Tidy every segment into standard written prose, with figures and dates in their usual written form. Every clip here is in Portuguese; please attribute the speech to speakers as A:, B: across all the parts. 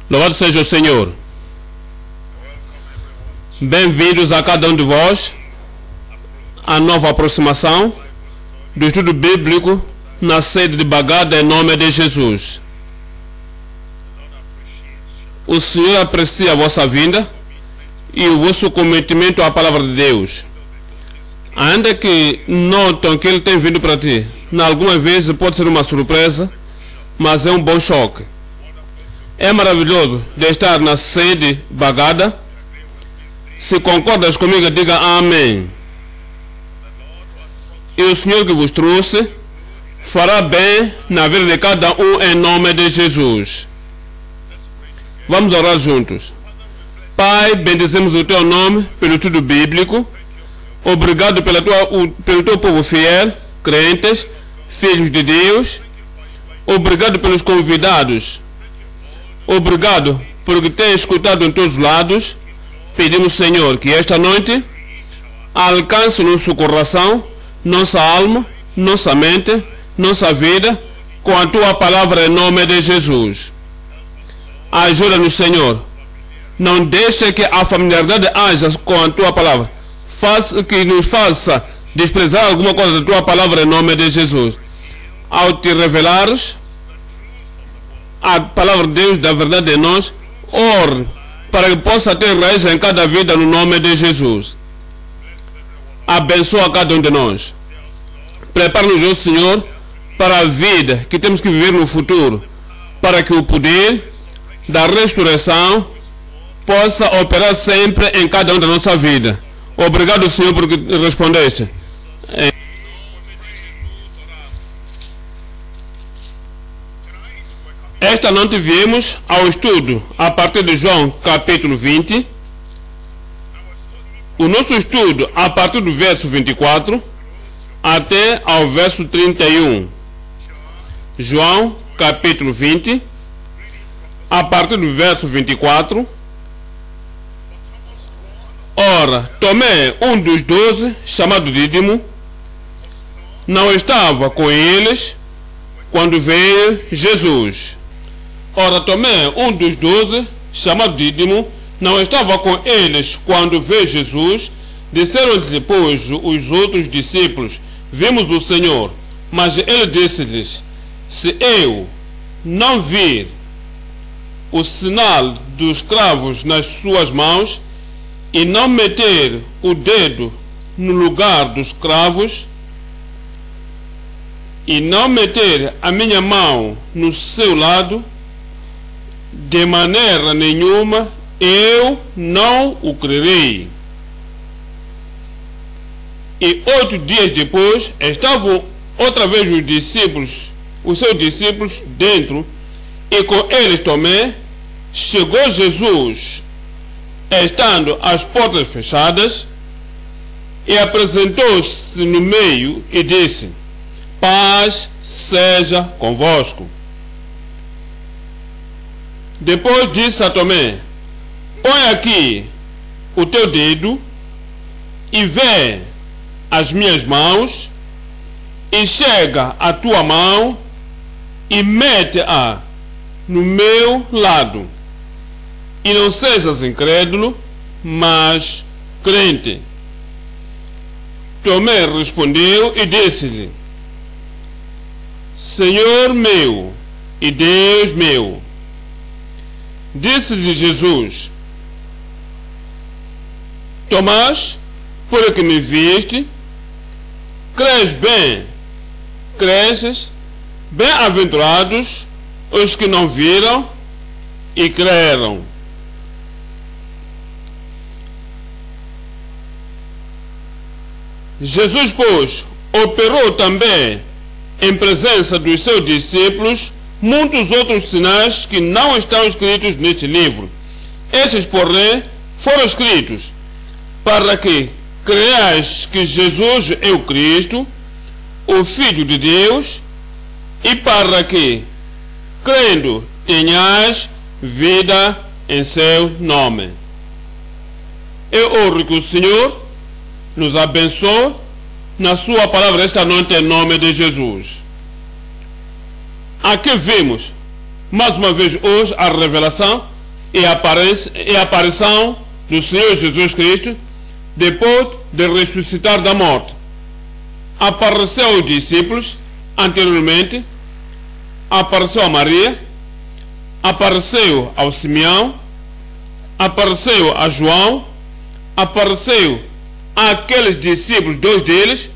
A: Louvado seja o Senhor. Bem-vindos a cada um de vós à nova aproximação do estudo bíblico na sede de Bagada em nome de Jesus. O Senhor aprecia a vossa vinda e o vosso cometimento à palavra de Deus. Ainda que notam que Ele tem vindo para ti, algumas vezes pode ser uma surpresa, mas é um bom choque. É maravilhoso de estar na sede Bagada. Se concordas comigo, diga amém. E o Senhor que vos trouxe fará bem na vida de cada um em nome de Jesus. Vamos orar juntos. Pai, bendizemos o teu nome pelo estudo bíblico. Obrigado pelo teu povo fiel, crentes, filhos de Deus. Obrigado pelos convidados. Obrigado porque tem escutado em todos os lados. Pedimos, Senhor, que esta noite alcance nosso coração, nossa alma, nossa mente, nossa vida, com a tua palavra em nome de Jesus. Ajuda-nos, Senhor. Não deixe que a familiaridade haja com a tua palavra. Que nos faça desprezar alguma coisa da tua palavra em nome de Jesus. Ao te revelares a palavra de Deus, da verdade em nós, ore para que possa ter raiz em cada vida no nome de Jesus. Abençoa cada um de nós. Prepara-nos, ó Senhor, para a vida que temos que viver no futuro, para que o poder da ressurreição possa operar sempre em cada um da nossa vida. Obrigado, Senhor, porque respondeste. Esta noite viemos ao estudo a partir de João capítulo 20. O nosso estudo a partir do verso 24 até ao verso 31. João capítulo 20, a partir do verso 24. Ora, Tomé, um dos 12, chamado Dídimo, não estava com eles quando veio Jesus. Ora, Tomé, um dos 12, chamado Dídimo, não estava com eles quando veio Jesus. Disseram-lhe depois os outros discípulos: vimos o Senhor. Mas ele disse-lhes: se eu não vir o sinal dos cravos nas suas mãos, e não meter o dedo no lugar dos cravos, e não meter a minha mão no seu lado, de maneira nenhuma eu não o crerei. E 8 dias depois estavam outra vez os seus discípulos dentro, e com eles Tomé. Chegou Jesus, estando as portas fechadas, e apresentou-se no meio e disse: paz seja convosco. Depois disse a Tomé: põe aqui o teu dedo e vê as minhas mãos, e chega a tua mão e mete-a no meu lado. E não sejas incrédulo, mas crente. Tomé respondeu e disse-lhe: Senhor meu e Deus meu. Disse-lhe Jesus: Tomás, por que me viste, crês bem, cresces, bem-aventurados os que não viram e creram. Jesus, pois, operou também em presença dos seus discípulos muitos outros sinais que não estão escritos neste livro. Esses, porém, foram escritos para que creais que Jesus é o Cristo, o Filho de Deus, e para que, crendo, tenhais vida em seu nome. Eu oro que o Senhor nos abençoe na sua palavra esta noite em nome de Jesus. Aqui vimos mais uma vez hoje a revelação e a aparição do Senhor Jesus Cristo depois de ressuscitar da morte. Apareceu aos discípulos anteriormente, apareceu a Maria, apareceu ao Simeão, apareceu a João, apareceu àqueles discípulos, 2 deles,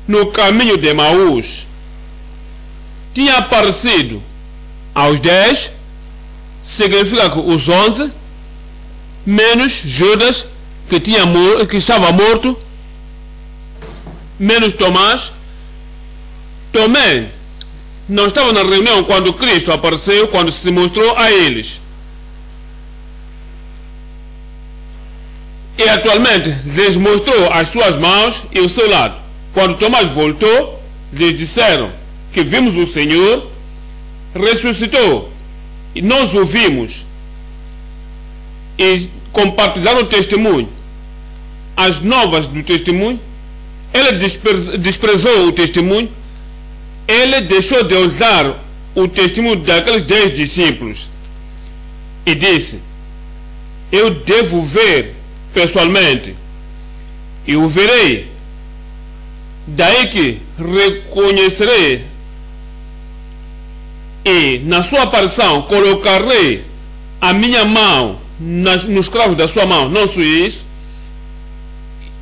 A: no caminho de Emaús. Tinha aparecido aos 10, significa que os 11, menos Judas, que estava morto, menos Tomás. Tomé não estava na reunião quando Cristo apareceu, quando se mostrou a eles. E atualmente lhes mostrou as suas mãos e o seu lado. Quando Tomás voltou, lhes disseram que vimos o Senhor, ressuscitou, e nós o vimos. E compartilharam o testemunho, as novas do testemunho. Ele desprezou o testemunho, ele deixou de usar o testemunho daqueles 10 discípulos e disse: eu devo ver pessoalmente e o verei, daí que reconhecerei, e na sua aparição colocarei a minha mão nos cravos da sua mão, não só isso,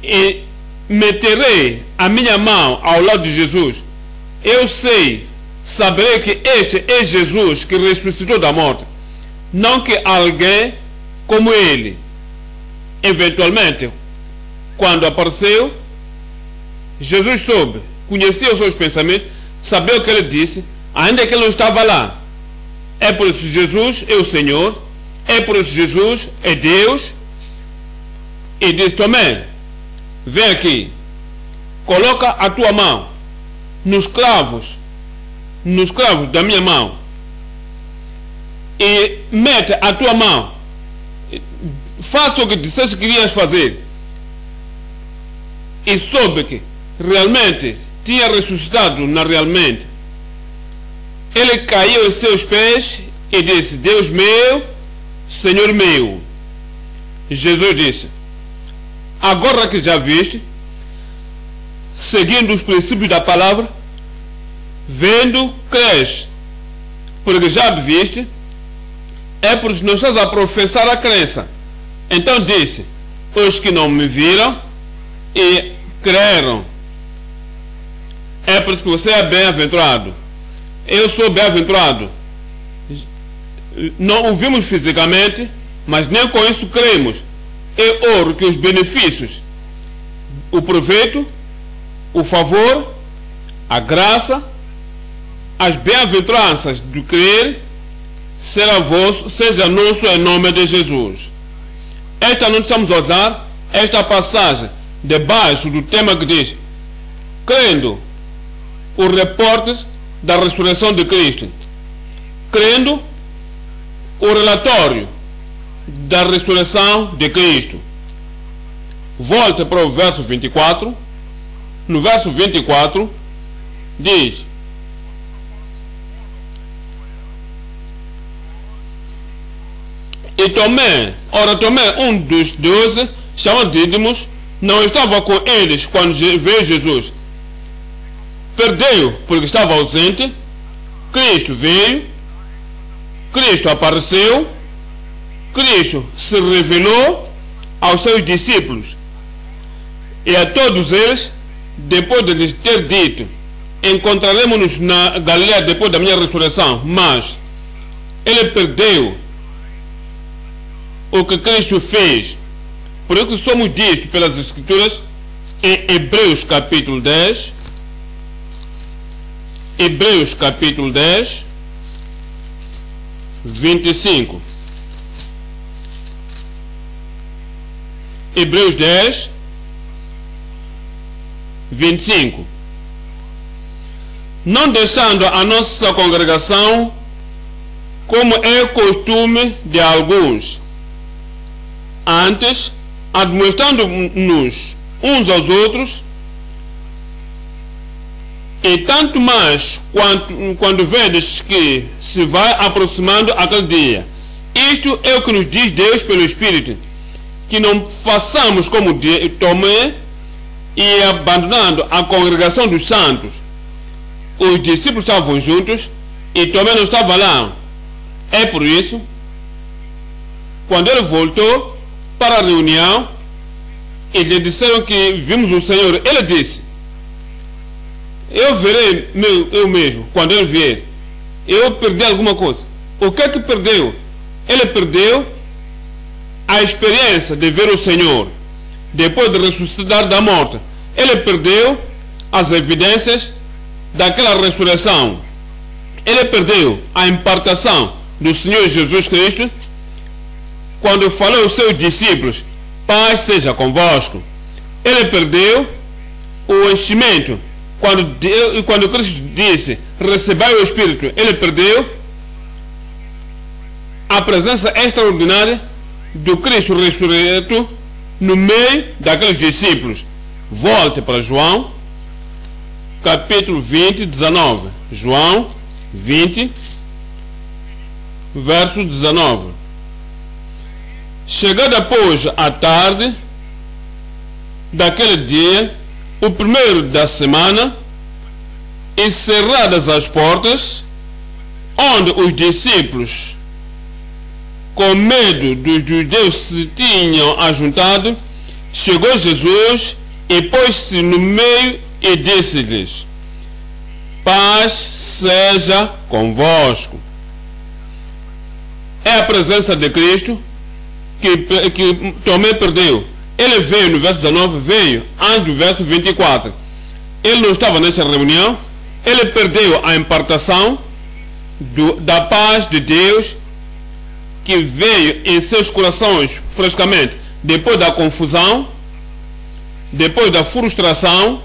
A: e meterei a minha mão ao lado de Jesus. Eu saberei que este é Jesus que ressuscitou da morte, não que alguém como ele. Eventualmente, quando apareceu, Jesus soube, conhecia os seus pensamentos, sabia o que ele disse, ainda que ele não estava lá. É por isso Jesus é o Senhor, é por isso Jesus é Deus. E diz: Tomé, vem aqui, coloca a tua mão nos cravos da minha mão, e mete a tua mão, faça o que disseste que querias fazer. E soube que realmente tinha ressuscitado realmente. Ele caiu aos seus pés e disse: Deus meu, Senhor meu. Jesus disse: agora que já viste, seguindo os princípios da palavra, vendo, crês. Porque já viste, é por isso que não estás a professar a crença. Então disse: os que não me viram e creram. É por isso que você é bem-aventurado. Eu sou bem-aventurado. Não o vimos fisicamente, mas nem com isso cremos. É ouro que os benefícios, o proveito, o favor, a graça, as bem-aventuranças do crer, será vosso, seja nosso em nome de Jesus. Esta noite estamos a usar esta passagem debaixo do tema que diz: crendo o repórter da ressurreição de Cristo, crendo o relatório da ressurreição de Cristo. Volte para o verso 24. No verso 24 diz: e Tomé, um dos 12, chamado Dídimos, não estava com eles quando veio Jesus. Perdeu porque estava ausente. Cristo veio, Cristo apareceu, Cristo se revelou aos seus discípulos e a todos eles, depois de lhes ter dito: encontraremos-nos na Galileia depois da minha ressurreição. Mas ele perdeu o que Cristo fez. Por isso somos ditos pelas Escrituras em Hebreus capítulo 10. Hebreus capítulo 10, 25. Hebreus 10, 25. Não deixando a nossa congregação, como é costume de alguns, antes admoestando-nos uns aos outros, e tanto mais quando vedes que se vai aproximando aquele dia. Isto é o que nos diz Deus pelo Espírito, que não façamos como Tomé e abandonando a congregação dos santos. Os discípulos estavam juntos e Tomé não estava lá. É por isso, quando ele voltou para a reunião e lhe disseram que vimos o Senhor, ele disse: eu verei eu mesmo quando ele vier. Eu perdi alguma coisa. O que é que perdeu? Ele perdeu a experiência de ver o Senhor depois de ressuscitar da morte. Ele perdeu as evidências daquela ressurreição. Ele perdeu a impartação do Senhor Jesus Cristo quando falou aos seus discípulos: paz seja convosco. Ele perdeu o enchimento quando Cristo disse: recebei o Espírito. Ele perdeu a presença extraordinária do Cristo ressurreto no meio daqueles discípulos. Volte para João, capítulo 20, 19. João 20, verso 19. Chegada, pois, a tarde daquele dia, o primeiro da semana, e cerradas as portas, onde os discípulos, com medo dos judeus, se tinham ajuntado, chegou Jesus e pôs-se no meio e disse-lhes: paz seja convosco. É a presença de Cristo que Tomé perdeu. Ele veio no verso 19, veio antes do verso 24. Ele não estava nessa reunião. Ele perdeu a impartação da paz de Deus que veio em seus corações frescamente depois da confusão, depois da frustração,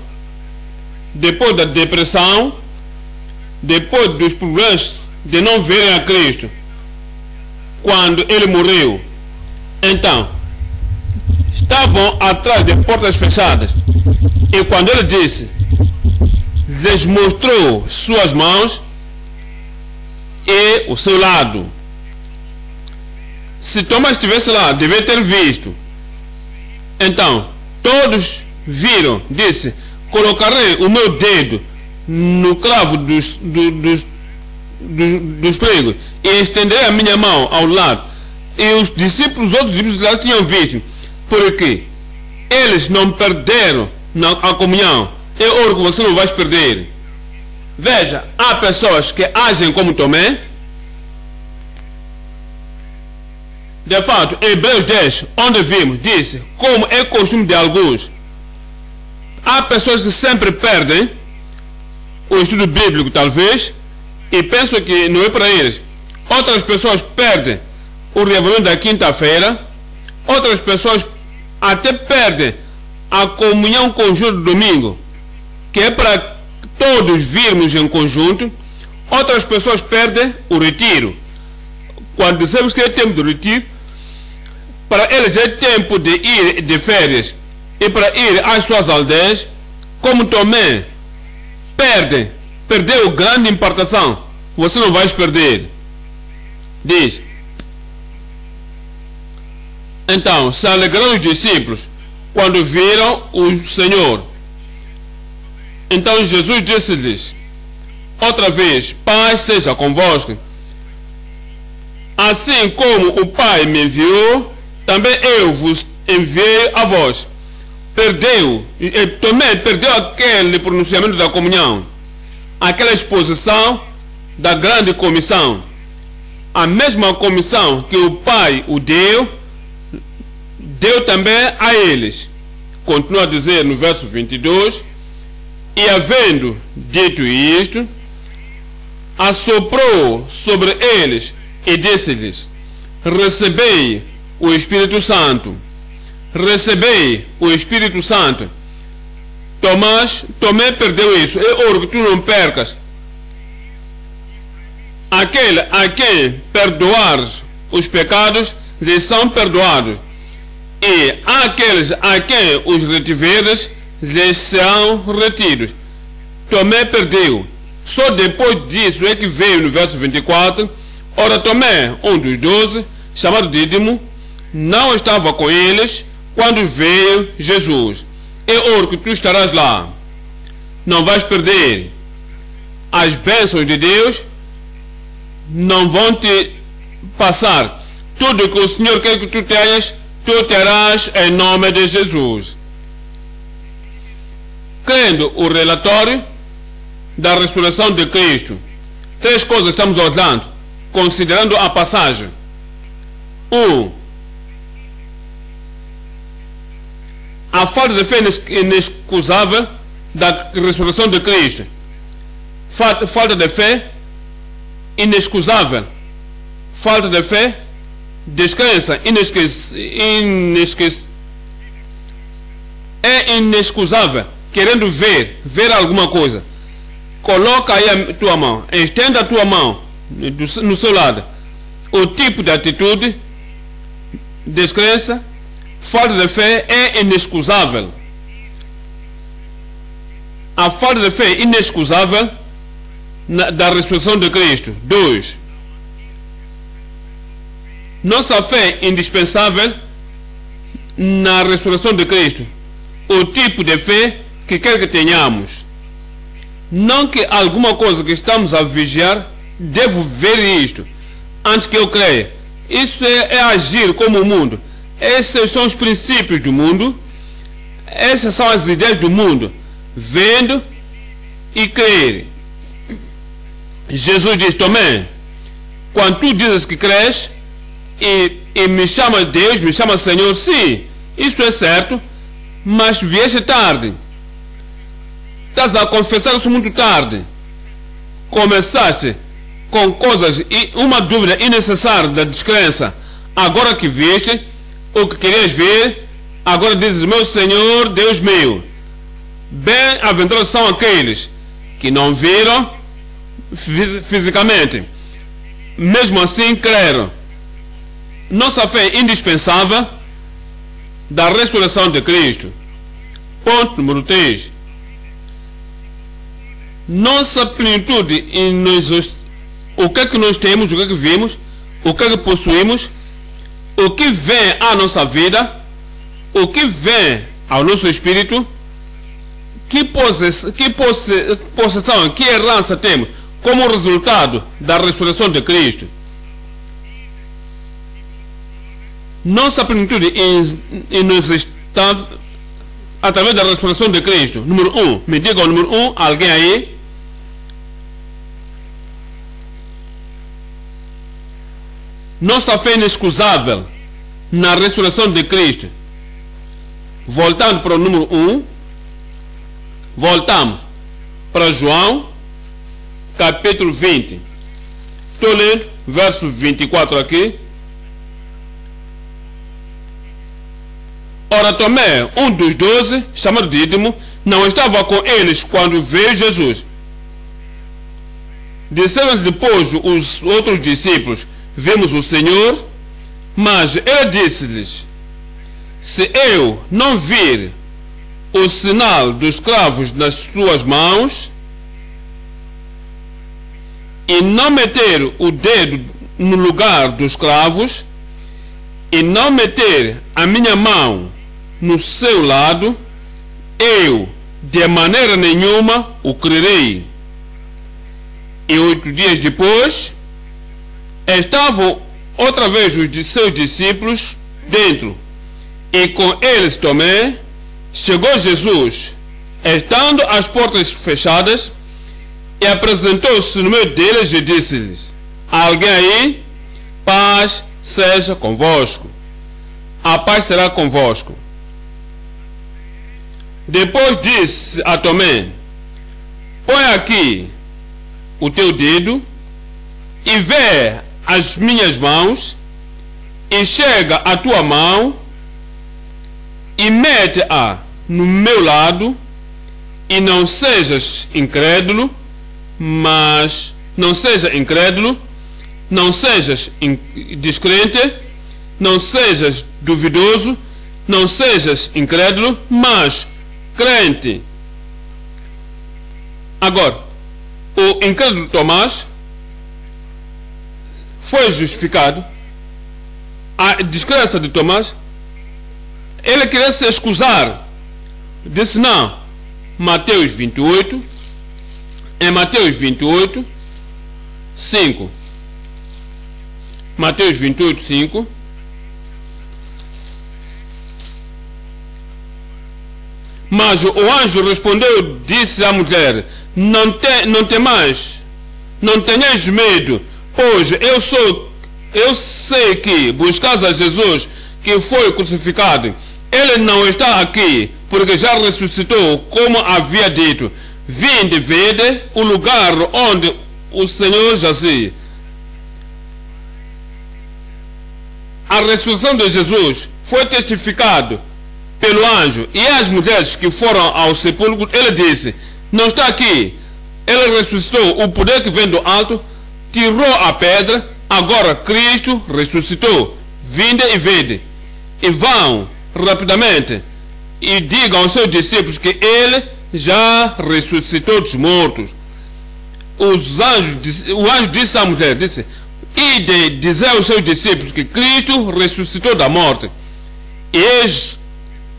A: depois da depressão, depois dos problemas de não verem a Cristo quando ele morreu. Então, estavam atrás de portas fechadas, e quando ele disse, lhes mostrou suas mãos e o seu lado. Se Tomás estivesse lá, devia ter visto. Então, todos viram, disse: colocarei o meu dedo no cravo dos pregos e estenderei a minha mão ao lado. E os outros discípulos lá tinham visto, porque eles não perderam a comunhão. É ouro que você não vai perder. Veja, há pessoas que agem como Tomé. De fato, em Hebreus 10, onde vimos, disse, como é costume de alguns, há pessoas que sempre perdem o estudo bíblico, talvez, e pensam que não é para eles. Outras pessoas perdem o reunião da quinta-feira. Outras pessoas até perdem a comunhão conjunta do domingo, que é para todos virmos em conjunto. Outras pessoas perdem o retiro. Quando dizemos que é tempo de retiro, para eles é tempo de ir de férias e para ir às suas aldeias. Como Tomé, perdeu grande impartação. Você não vai perder. Diz: então se alegraram os discípulos quando viram o Senhor. Então Jesus disse-lhes outra vez: paz seja convosco. Assim como o Pai me enviou, também eu vos enviei a vós. Tomé perdeu aquele pronunciamento da comunhão, aquela exposição da grande comissão. A mesma comissão que o Pai o deu também a eles. Continua a dizer no verso 22, e havendo dito isto, assoprou sobre eles e disse-lhes: recebei o Espírito Santo. Recebei o Espírito Santo. Tomé perdeu isso. É ouro que tu não percas. Aquele a quem perdoares os pecados, lhes são perdoados. E aqueles a quem os retiveres, lhes são retidos. Tomé perdeu. Só depois disso é que veio no verso 24 Ora, Tomé, um dos 12, chamado Dídimo, não estava com eles quando veio Jesus. É ouro que tu estarás lá. Não vais perder. As bênçãos de Deus não vão te passar. Tudo que o Senhor quer que tu tenhas, tu terás em nome de Jesus. Crendo o relatório da ressurreição de Cristo, 3 coisas estamos olhando, considerando a passagem. 1. A falta de fé inexcusável da ressurreição de Cristo. Falta de fé inexcusável. Falta de fé, descrença, é inexcusável. Querendo ver alguma coisa. Coloca aí a tua mão, estenda a tua mão no seu lado. O tipo de atitude, descrença, falta de fé é inexcusável. A falta de fé inexcusável da ressurreição de Cristo. 2. Nossa fé indispensável na ressurreição de Cristo. O tipo de fé que quer que tenhamos. Não que alguma coisa que estamos a vigiar, devo ver isto antes que eu creia. Isso é agir como o mundo. Esses são os princípios do mundo. Essas são as ideias do mundo. Vendo e crer. Jesus diz: Tomé, quando tu dizes que crês e me chama Deus, me chama Senhor, sim, isso é certo, mas vieste tarde. Estás a confessar isso muito tarde. Começaste com coisas e uma dúvida innecessária da descrença. Agora que viste o que querias ver, agora dizes: meu Senhor, Deus meu. Bem-aventurados são aqueles que não viram fisicamente, mesmo assim creram. Nossa fé é indispensável da ressurreição de Cristo. Ponto número 3. Nossa plenitude o que é que nós temos, o que é que vimos, o que é que possuímos, o que vem à nossa vida, o que vem ao nosso espírito, que possessão, que herança temos como resultado da ressurreição de Cristo. Nossa plenitude nos está através da ressurreição de Cristo. Número 1, me diga o número 1, alguém aí? Nossa fé inexcusável na ressurreição de Cristo. Voltando para o número 1, voltamos para João, capítulo 20. Estou lendo verso 24 aqui. Ora, Tomé, um dos 12, chamado Dídimo, não estava com eles quando veio Jesus. Disseram depois os outros discípulos: vimos o Senhor. Mas ele disse-lhes: se eu não vir o sinal dos cravos nas suas mãos, e não meter o dedo no lugar dos cravos, e não meter a minha mão no seu lado, eu de maneira nenhuma o crerei. E 8 dias depois, estavam outra vez os seus discípulos dentro, e com eles Tomé. Chegou Jesus, estando as portas fechadas, e apresentou-se no meio deles e disse-lhes: alguém aí? Paz seja convosco. A paz será convosco. Depois disse a Tomé: põe aqui o teu dedo e vê as minhas mãos, e chega a tua mão e mete-a no meu lado, e não sejas incrédulo, mas não seja incrédulo, não sejas descrente, não sejas duvidoso, não sejas incrédulo, mas crente. Agora, o incrédulo Tomás foi justificado, a descrença de Tomás, ele queria se excusar, disse não. Mateus 28, em Mateus 28, 5, Mateus 28, 5, mas o anjo respondeu, disse à mulher, não temais, não tenhas medo, pois eu sei que buscais a Jesus, que foi crucificado. Ele não está aqui, porque já ressuscitou, como havia dito. Vinde, vede o lugar onde o Senhor jazia. A ressurreição de Jesus foi testificado pelo anjo, e as mulheres que foram ao sepulcro, ele disse, não está aqui, ele ressuscitou, o poder que vem do alto tirou a pedra, agora Cristo ressuscitou, vinde e vede, e vão rapidamente e digam aos seus discípulos que ele já ressuscitou dos mortos. O anjo disse à mulher, disse, ide dizer aos seus discípulos que Cristo ressuscitou da morte, e eis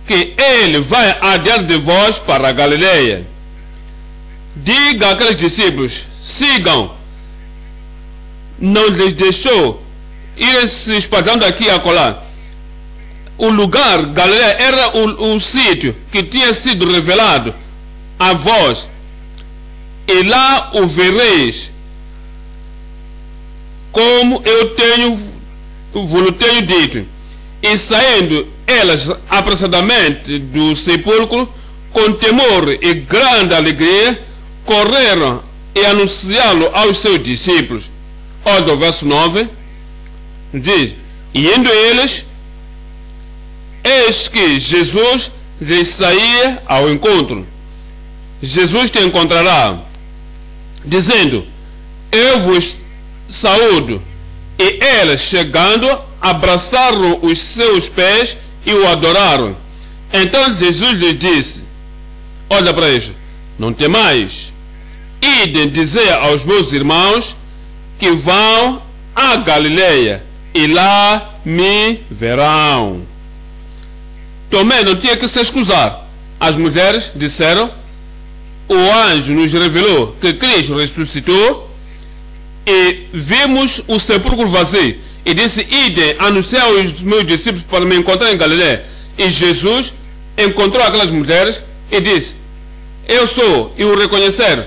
A: que ele vai adiante de vós para a Galileia. Diga àqueles discípulos, sigam. Não lhes deixou ir se espalhando aqui e acolá. O lugar, Galileia, era o sítio que tinha sido revelado a vós, e lá o vereis, como eu vos tenho dito. E saindo elas apressadamente do sepulcro, com temor e grande alegria, correram e anunciá-lo aos seus discípulos. Olha o verso 9, diz, e indo eles, eis que Jesus lhes saía ao encontro. Jesus te encontrará, dizendo, eu vos saúdo. E eles, chegando, abraçaram os seus pés e o adoraram. Então Jesus lhes disse, olha para isso, não temais, idem dizer aos meus irmãos que vão a Galileia, e lá me verão. Tomé não tinha que se excusar. As mulheres disseram, o anjo nos revelou que Cristo ressuscitou, e vimos o sepulcro vazio, e disse, idem anunciar aos meus discípulos para me encontrar em Galileia. E Jesus encontrou aquelas mulheres e disse, eu sou, e o reconheceram,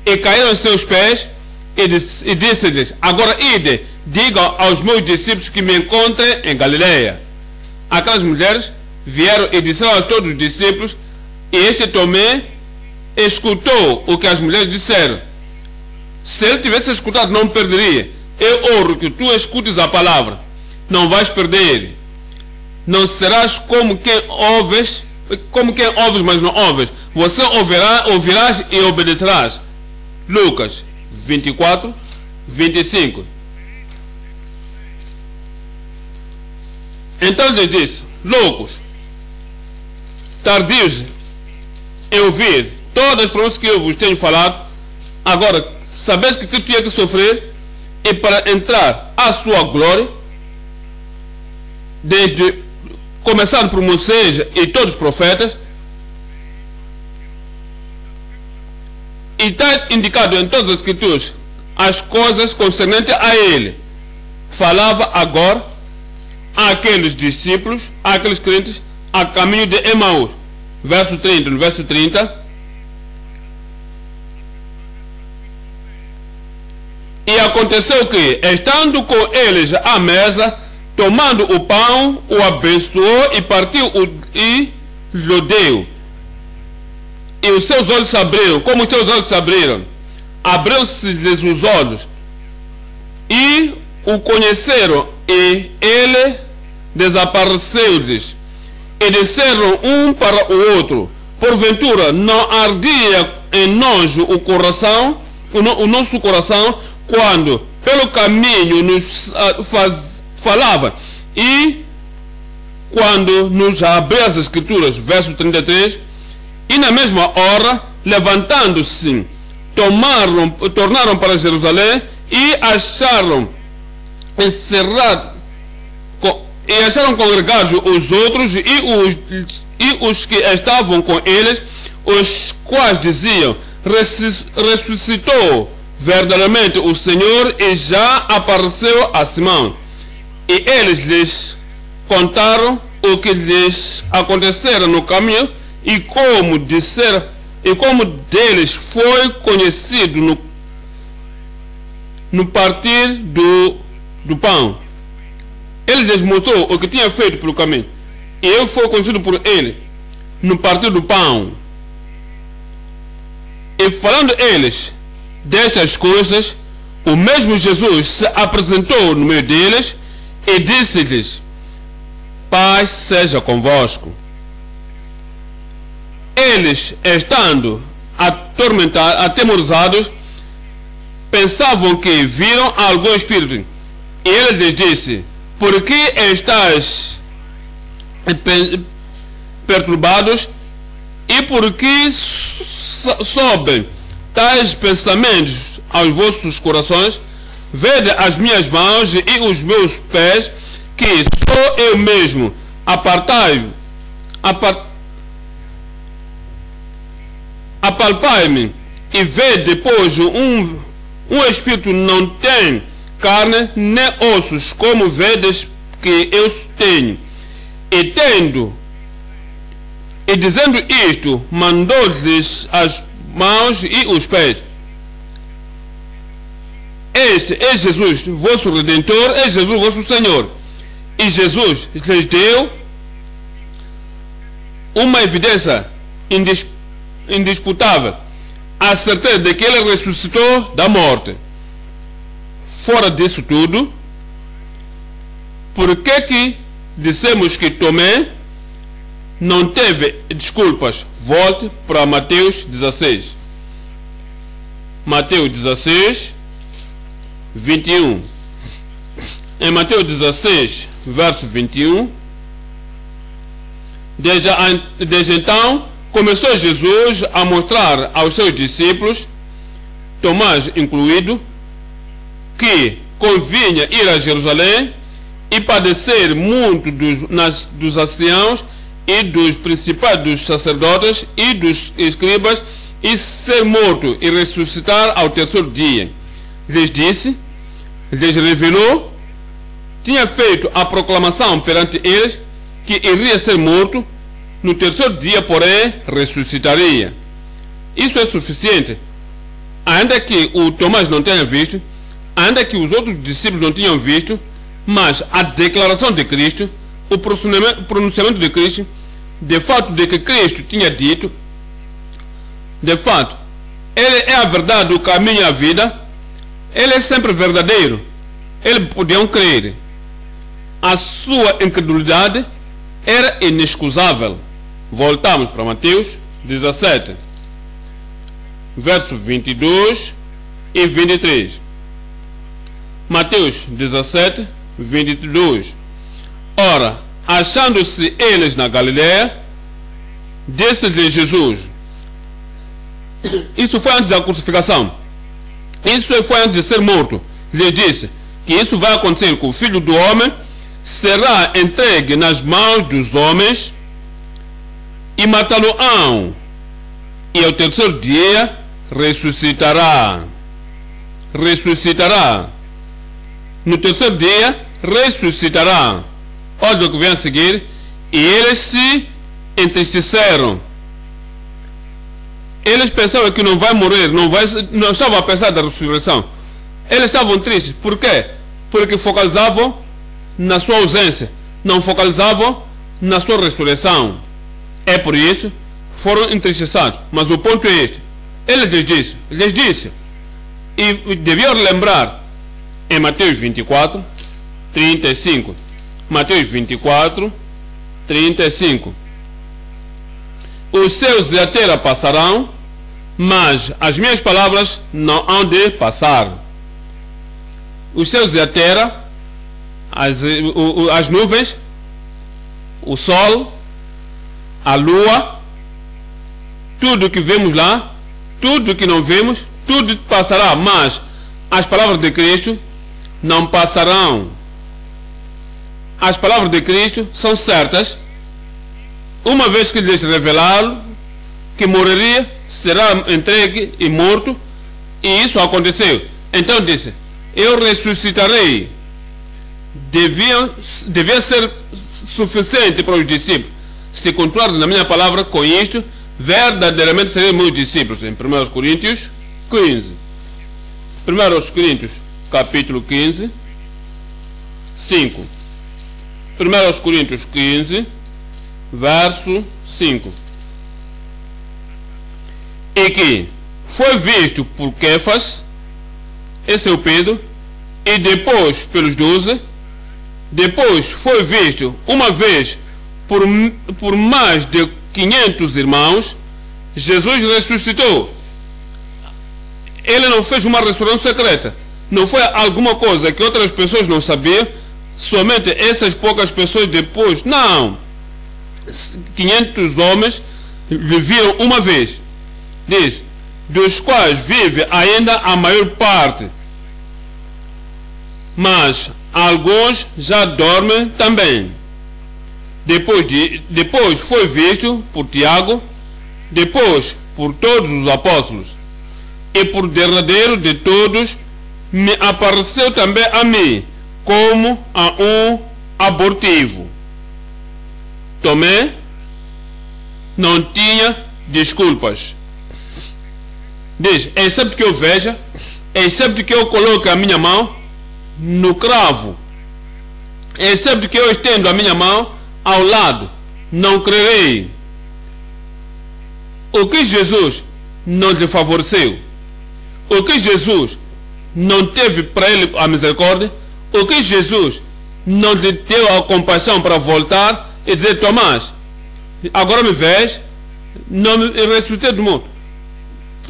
A: e caíram aos seus pés, e disse-lhes, agora idem, digam aos meus discípulos que me encontrem em Galileia. Aquelas mulheres vieram e disseram a todos os discípulos, e este Tomé escutou o que as mulheres disseram. Se ele tivesse escutado, não perderia. Eu oro que tu escutes a palavra, não vais perder. Não serás como quem ouves, mas não ouves. Você ouvirás e obedecerás. Lucas 24, 25. Então ele disse, loucos, tardios em ouvir todas as promessas que eu vos tenho falado, agora sabeis que Cristo tinha que sofrer, e para entrar à sua glória, desde começando por Moisés e todos os profetas, e está indicado em todas as escrituras as coisas concernentes a ele. Falava agora àqueles discípulos, àqueles crentes, a caminho de Emaús. Verso 30, no verso 30. E aconteceu que, estando com eles à mesa, tomando o pão, o abençoou e partiu e lhe deu. E os seus olhos se abriram. Como os seus olhos se abriram? Abriram-se-lhes os olhos e o conheceram, e ele desapareceu-lhes. E disseram um para o outro, porventura não ardia em nojo o nosso coração, quando pelo caminho nos falava, e quando nos abria as escrituras. Verso 33. E na mesma hora, levantando-se, tornaram para Jerusalém, e acharam encerrar, e acharam congregados os outros e os que estavam com eles, os quais diziam: ressuscitou verdadeiramente o Senhor e já apareceu a Simão. E eles lhes contaram o que lhes acontecera no caminho e como deles foi conhecido no partir do pão. Ele lhes mostrou o que tinha feito pelo caminho, e ele foi conhecido por ele no partir do pão. E falando eles destas coisas, o mesmo Jesus se apresentou no meio deles e disse-lhes: paz seja convosco. Eles, estando atemorizados, pensavam que viram algum espírito. E ele lhes disse: por que estáis perturbados, e por que sobem tais pensamentos aos vossos corações? Vede as minhas mãos e os meus pés, que sou eu mesmo. Apalpai-me e vede, pois um espírito não tem carne nem ossos, como vedes que eu tenho. E dizendo isto, mandou-lhes as mãos e os pés. Este é Jesus, vosso Redentor, é Jesus, vosso Senhor. E Jesus lhes deu uma evidência indisputável, a certeza de que ele ressuscitou da morte. Fora disso tudo, por que dissemos que Tomé não teve desculpas? Volte para Mateus 16. Mateus 16, 21. Em Mateus 16, verso 21, desde então começou Jesus a mostrar aos seus discípulos, Tomás incluído, que convinha ir a Jerusalém e padecer muito dos anciãos e dos principais dos sacerdotes e dos escribas, e ser morto e ressuscitar ao terceiro dia. Lhes revelou, tinha feito a proclamação perante eles que iria ser morto, no terceiro dia, porém, ressuscitaria. Isso é suficiente. Ainda que o Tomás não tenha visto, ainda que os outros discípulos não tinham visto, mas a declaração de Cristo, o pronunciamento de Cristo, de fato de que Cristo tinha dito, de fato, ele é a verdade, o caminho e a vida, ele é sempre verdadeiro, eles podiam crer. A sua incredulidade era inexcusável. Voltamos para Mateus 17, verso 22 e 23. Mateus 17, 22. Ora, achando-se eles na Galileia, disse-lhe Jesus, isso foi antes da crucificação, isso foi antes de ser morto, lhe disse que isso vai acontecer, que o Filho do Homem será entregue nas mãos dos homens e matá-lo-ão, e ao terceiro dia ressuscitará. No terceiro dia ressuscitará. Olha o que vem a seguir. E eles se entristeceram. Eles pensavam que não vai morrer, não estavam a pensar da ressurreição. Eles estavam tristes. Por quê? Porque focalizavam na sua ausência, não focalizavam na sua ressurreição. É por isso foram entristecidos. Mas o ponto é este. Ele lhes disse, e deviam lembrar em Mateus 24, 35. Mateus 24, 35. Os céus e a terra passarão, mas as minhas palavras não hão de passar. Os céus e a terra, as nuvens, o sol, a lua, tudo que vemos lá, tudo que não vemos, tudo passará, mas as palavras de Cristo não passarão. As palavras de Cristo são certas, uma vez que lhes revelado que morreria, será entregue e morto, e isso aconteceu. Então disse: eu ressuscitarei. Devia ser suficiente para os discípulos. Se continuarem na minha palavra com isto, verdadeiramente serem meus discípulos. Em 1 Coríntios 15. 1 Coríntios capítulo 15, 5. 1 Coríntios 15, verso 5. E que foi visto por Kefas, esse é o Pedro, e depois pelos 12, depois foi visto uma vez por mais de 500 irmãos. Jesus ressuscitou. Ele não fez uma ressurreição secreta, não foi alguma coisa que outras pessoas não sabiam, somente essas poucas pessoas depois. Não, 500 homens viviam uma vez, diz, dos quais vive ainda a maior parte, mas alguns já dormem também. Depois foi visto por Tiago, depois por todos os apóstolos, e por derradeiro de todos me apareceu também a mim, como a um abortivo. Tomé não tinha desculpas. Diz: excepto que eu veja, excepto que eu coloque a minha mão no cravo, excepto que eu estendo a minha mão ao lado, não crerei. O que Jesus não lhe favoreceu? O que Jesus não teve para ele a misericórdia? O que Jesus não lhe deu a compaixão para voltar e dizer: Tomás, agora me vês, não me ressuscitei do mundo.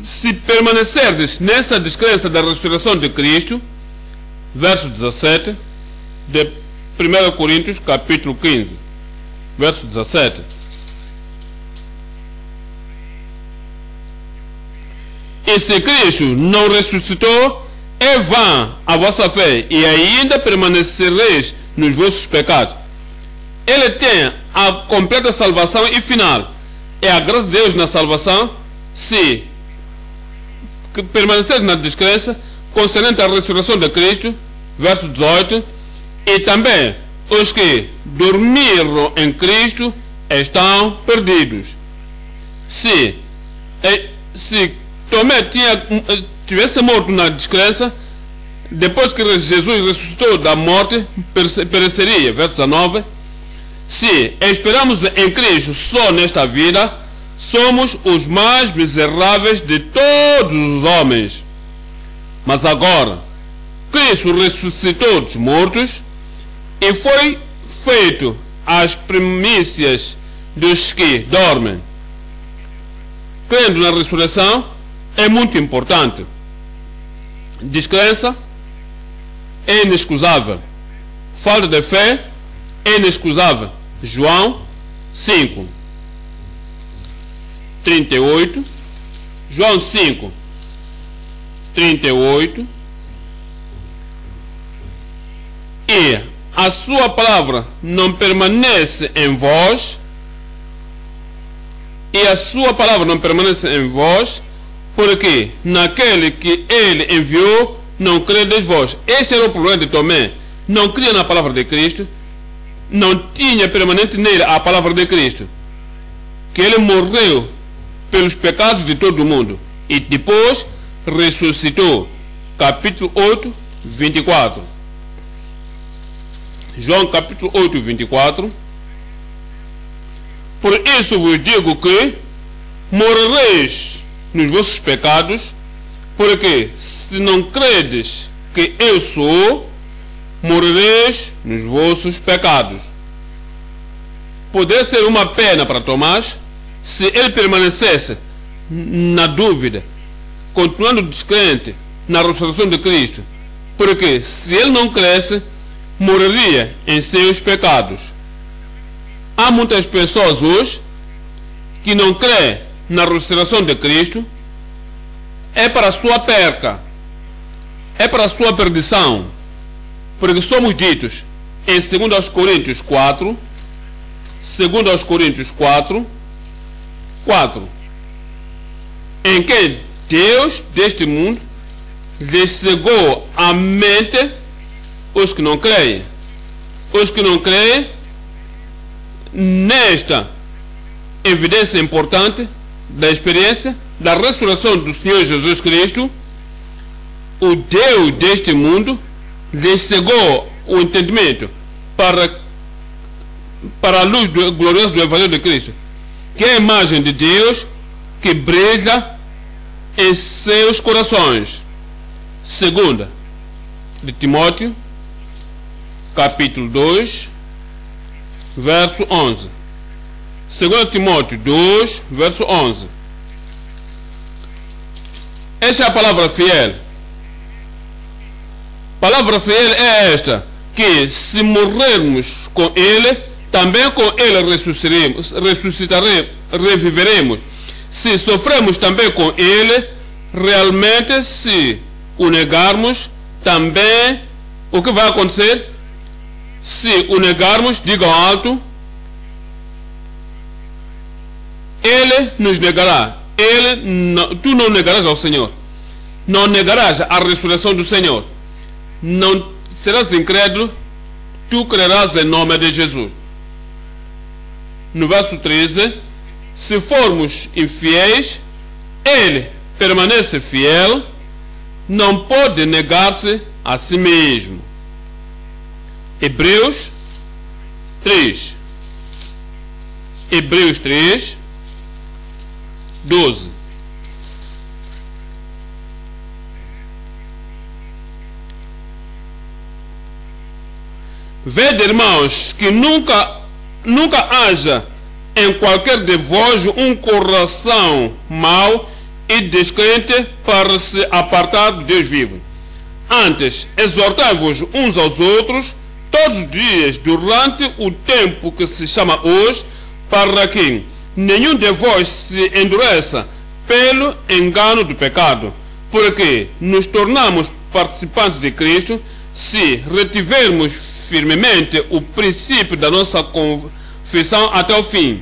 A: Se permanecerdes nessa descrença da ressurreição de Cristo, verso 17 de 1 Coríntios capítulo 15, verso 17. E se Cristo não ressuscitou, é vã a vossa fé, e ainda permanecereis nos vossos pecados. Ele tem a completa salvação e final. É a graça de Deus na salvação, se permanecer na descrença concernente à ressurreição de Cristo, verso 18, e também os que dormiram em Cristo estão perdidos. Se Tomé tivesse morto na descrença, depois que Jesus ressuscitou da morte, pereceria, verso 19. Se esperamos em Cristo só nesta vida, somos os mais miseráveis de todos os homens. Mas agora, Cristo ressuscitou dos mortos e foi feito as primícias dos que dormem. Crendo na ressurreição é muito importante. Descrença é inexcusável. Falta de fé é inexcusável. João 5, 38. João 5, 38. E a sua palavra não permanece em vós, e a sua palavra não permanece em vós, porque naquele que ele enviou não credes vós. Este era o problema de Tomé. Não cria na palavra de Cristo, não tinha permanente nele a palavra de Cristo, que ele morreu pelos pecados de todo o mundo e depois ressuscitou. Capítulo 8, 24. João capítulo 8, 24. Por isso vos digo que morrereis nos vossos pecados, porque se não credes que eu sou, morrereis nos vossos pecados. Poderia ser uma pena para Tomás se ele permanecesse na dúvida, continuando descrente na ressurreição de Cristo, porque se ele não cresce, morreria em seus pecados. Há muitas pessoas hoje que não creem na ressurreição de Cristo, é para a sua perca, é para a sua perdição. Porque somos ditos em 2 Coríntios 4, 2 Coríntios 4, em que Deus deste mundo lhes cegou a mente os que não creem. Os que não creem nesta evidência importante da experiência da ressurreição do Senhor Jesus Cristo, o Deus deste mundo lhes cegou o entendimento para a luz gloriosa do Evangelho de Cristo, que é a imagem de Deus que brilha em seus corações. 2 de Timóteo, capítulo 2, verso 11. 2 Timóteo 2, verso 11. Esta é a palavra fiel. Palavra fiel é esta: que se morrermos com Ele, também com Ele ressuscitaremos, reviveremos. Se sofremos também com Ele, realmente, se o negarmos, também o que vai acontecer? Se o negarmos, diga alto, Ele nos negará. Tu não negarás ao Senhor, não negarás a ressurreição do Senhor, não serás incrédulo, tu crerás em nome de Jesus. No verso 13, se formos infiéis, Ele permanece fiel, não pode negar-se a si mesmo. Hebreus 3, Hebreus 3, 12. Vede, irmãos, que nunca haja em qualquer de vós um coração mau e descrente para se apartar de Deus vivo. Antes, exortai-vos uns aos outros todos os dias durante o tempo que se chama hoje, para que nenhum de vós se endureça pelo engano do pecado, porque nos tornamos participantes de Cristo se retivermos firmemente o princípio da nossa confissão até o fim.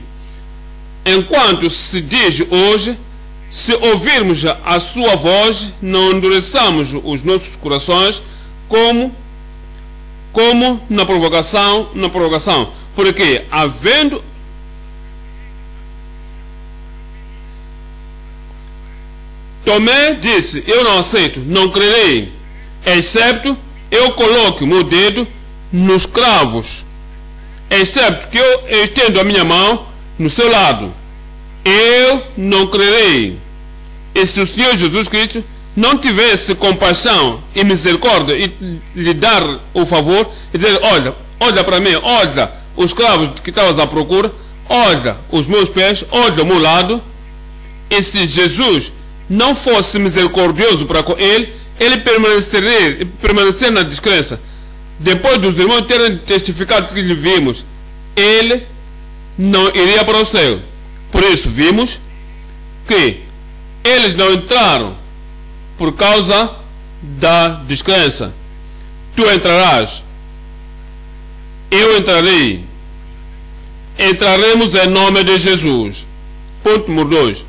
A: Enquanto se diz hoje, se ouvirmos a sua voz, não endureçamos os nossos corações como na provocação, porque havendo Tomé disse: eu não aceito, não crerei, excepto eu coloque o meu dedo nos cravos, excepto que eu estendo a minha mão no seu lado, eu não crerei. E se o Senhor Jesus Cristo não tivesse compaixão e misericórdia e lhe dar o favor e dizer: olha para mim, olha os cravos que estavas à procura, olha os meus pés, olha o meu lado, e se Jesus não fosse misericordioso para com ele, ele permaneceria na descrença. Depois dos irmãos terem testificado que lhe vimos, ele não iria para o céu. Por isso vimos que eles não entraram por causa da descrença. Tu entrarás, eu entrarei, entraremos em nome de Jesus. Ponto número 2.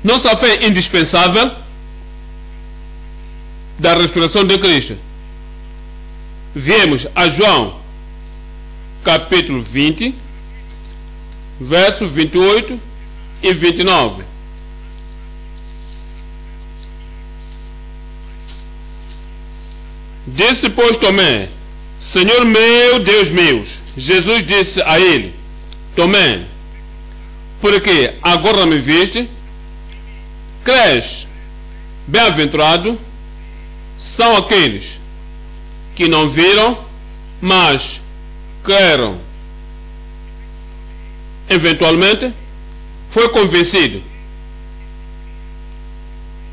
A: Nossa fé é indispensável da ressurreição de Cristo. Viemos a João, capítulo 20, versos 28 e 29. Disse, pois, Tomé: Senhor meu, Deus meu. Jesus disse a ele: Tomé, porque agora me viste, crês? Bem-aventurado são aqueles que não viram, mas creram. Eventualmente, foi convencido.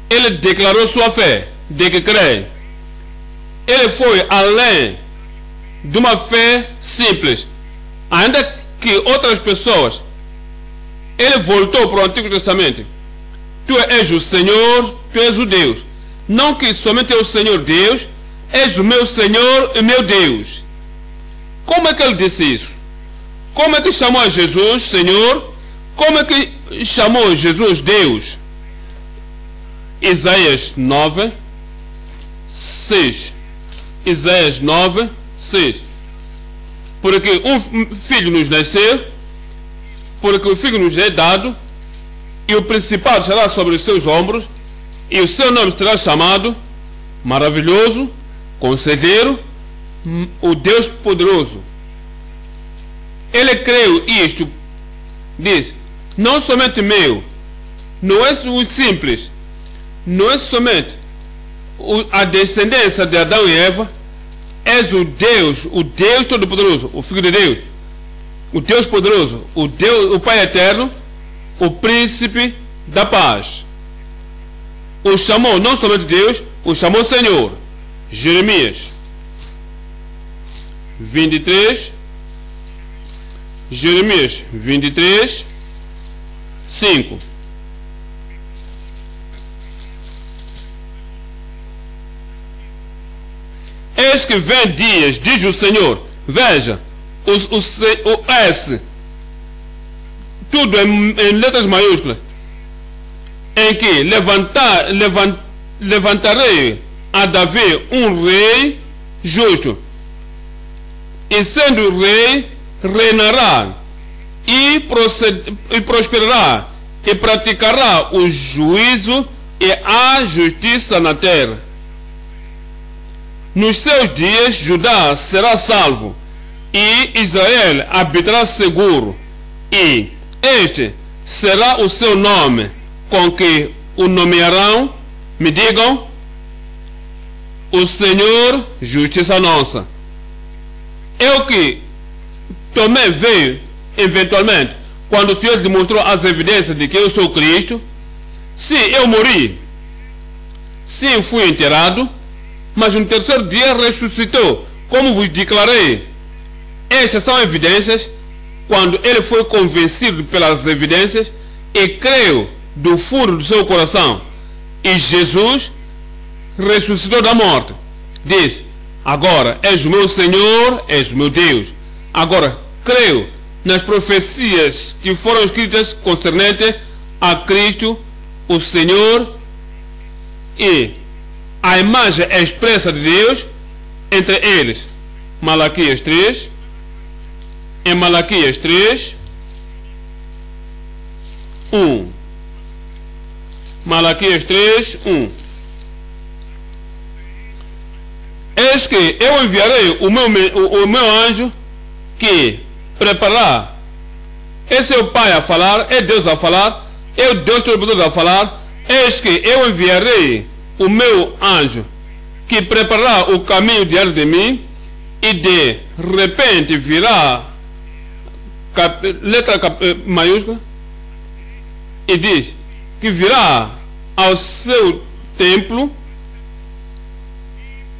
A: Ele declarou sua fé de que crê. Ele foi além de uma fé simples. Ainda que outras pessoas, ele voltou para o Antigo Testamento. Tu és o Senhor, tu és o Deus. Não que somente é o Senhor Deus, és o meu Senhor e meu Deus. Como é que ele disse isso? Como é que chamou Jesus Senhor? Como é que chamou Jesus Deus? Isaías 9, 6. Isaías 9, 6. Porque um filho nos nasceu, porque o filho nos é dado, e o principado será sobre os seus ombros, e o seu nome será chamado Maravilhoso, Conselheiro, o Deus Poderoso. Ele creu isto, diz, não somente meu, não é o simples, não é somente a descendência de Adão e Eva, és o Deus Todo-Poderoso, o Filho de Deus, o Deus Poderoso, o Pai Eterno, o Príncipe da Paz. O chamou não somente Deus, o chamou Senhor. Jeremias 23, Jeremias 23, 5. Eis que vem dias, diz o Senhor. Veja, o S, tudo em letras maiúsculas, em que levantarei a Davi um rei justo, e sendo rei, reinará, e prosperará, e praticará o juízo e a justiça na terra. Nos seus dias Judá será salvo, e Israel habitará seguro, e este será o seu nome, com que o nomearão. Me digam: o Senhor, justiça nossa. É o que Tomé veio eventualmente, quando o Senhor demonstrou as evidências de que eu sou Cristo. Sim, eu morri, sim, fui enterrado, mas no terceiro dia ressuscitou, como vos declarei. Estas são evidências. Quando ele foi convencido pelas evidências e creu do fundo do seu coração, e Jesus ressuscitou da morte, diz: agora és o meu Senhor, és o meu Deus. Agora creio nas profecias que foram escritas concernente a Cristo, o Senhor, e a imagem expressa de Deus, entre eles Malaquias 3. Em Malaquias 3, 1. Malaquias 3, 1. Eis que eu enviarei o meu anjo que preparará. Esse é o Pai a falar, é Deus a falar, é o Deus Todo-Poderoso a falar. Eis que eu enviarei o meu anjo que preparará o caminho diante de mim, e de repente virá, letra maiúscula, e diz que virá ao seu templo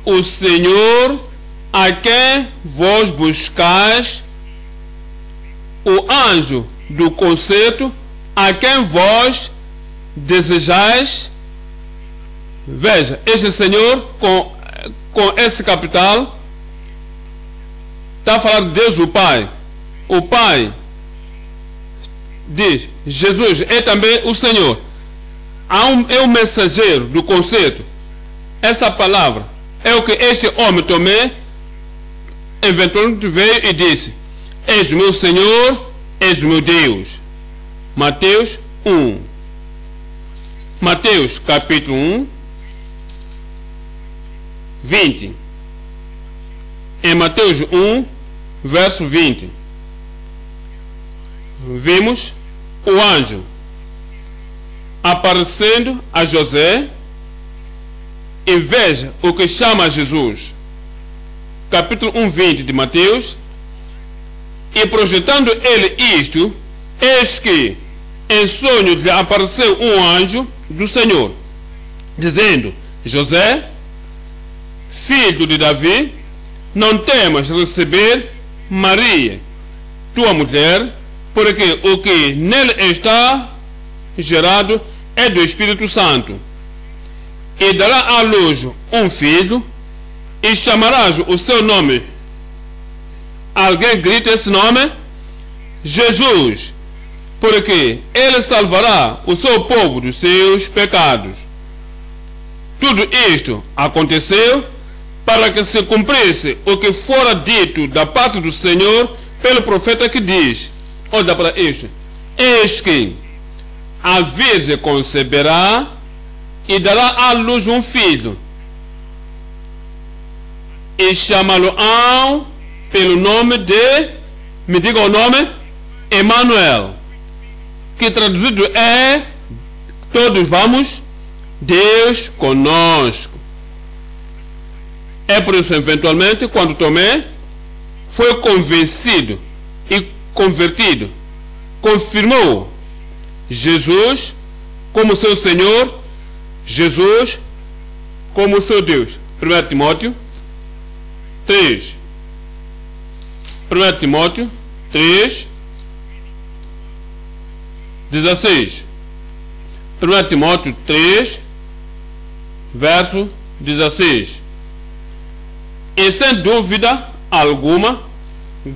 A: o Senhor a quem vós buscais, o anjo do concerto a quem vós desejais. Veja, este Senhor com esse capital está a falar de Deus o Pai. O Pai diz: Jesus é também o Senhor. É o mensageiro do conceito. Essa palavra é o que este homem Tomé eventualmente veio e disse: és o meu Senhor, és o meu Deus. Mateus 1. Mateus capítulo 1, 20. Em Mateus 1, verso 20, vimos o anjo aparecendo a José, e veja o que chama Jesus. Capítulo 1, 20 de Mateus. E projetando ele isto, eis que em sonho lhe apareceu um anjo do Senhor, dizendo: José, filho de Davi, não temas receber Maria, tua mulher, porque o que nele está gerado é do Espírito Santo. E dará à luz um filho, e chamarás o seu nome. Alguém grita esse nome? Jesus, porque ele salvará o seu povo dos seus pecados. Tudo isto aconteceu para que se cumprisse o que fora dito da parte do Senhor pelo profeta que diz, olha para isto, eis que a virgem conceberá e dará à luz um filho, e chamá-lo-ão pelo nome de, me diga o nome, Emanuel, que traduzido é, todos vamos, Deus conosco. É por isso, eventualmente, quando Tomé foi convencido e convertido, confirmou Jesus como seu Senhor, Jesus como seu Deus. 1 Timóteo 3. 1 Timóteo 3, 16. 1 Timóteo 3, verso 16. E sem dúvida alguma,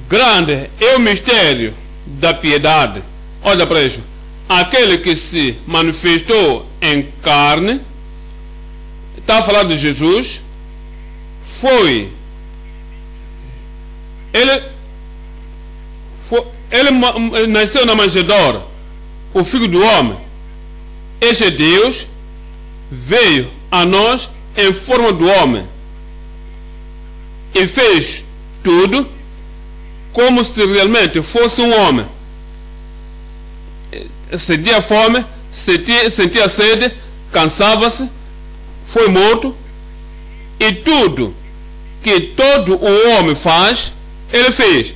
A: grande é o mistério da piedade. Olha para isso. Aquele que se manifestou em carne, está a falar de Jesus, ele nasceu na manjedoura, o Filho do Homem. Este Deus veio a nós em forma do homem e fez tudo como se realmente fosse um homem. Sentia fome, sentia sede, cansava-se, foi morto, e tudo que todo o homem faz, ele fez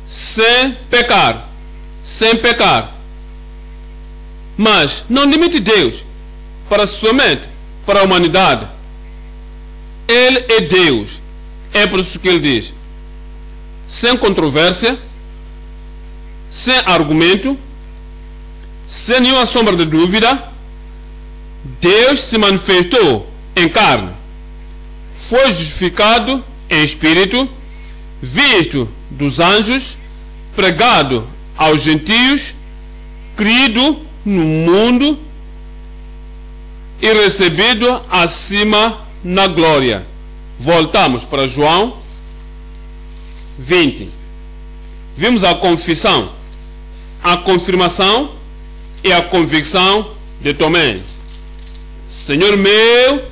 A: sem pecar, mas não limite Deus somente para a humanidade. Ele é Deus. É por isso que ele diz, sem controvérsia, sem argumento, sem nenhuma sombra de dúvida, Deus se manifestou em carne, foi justificado em espírito, visto dos anjos, pregado aos gentios, crido no mundo e recebido acima na glória. Voltamos para João 20. Vimos a confissão, a confirmação e a convicção de Tomé. Senhor meu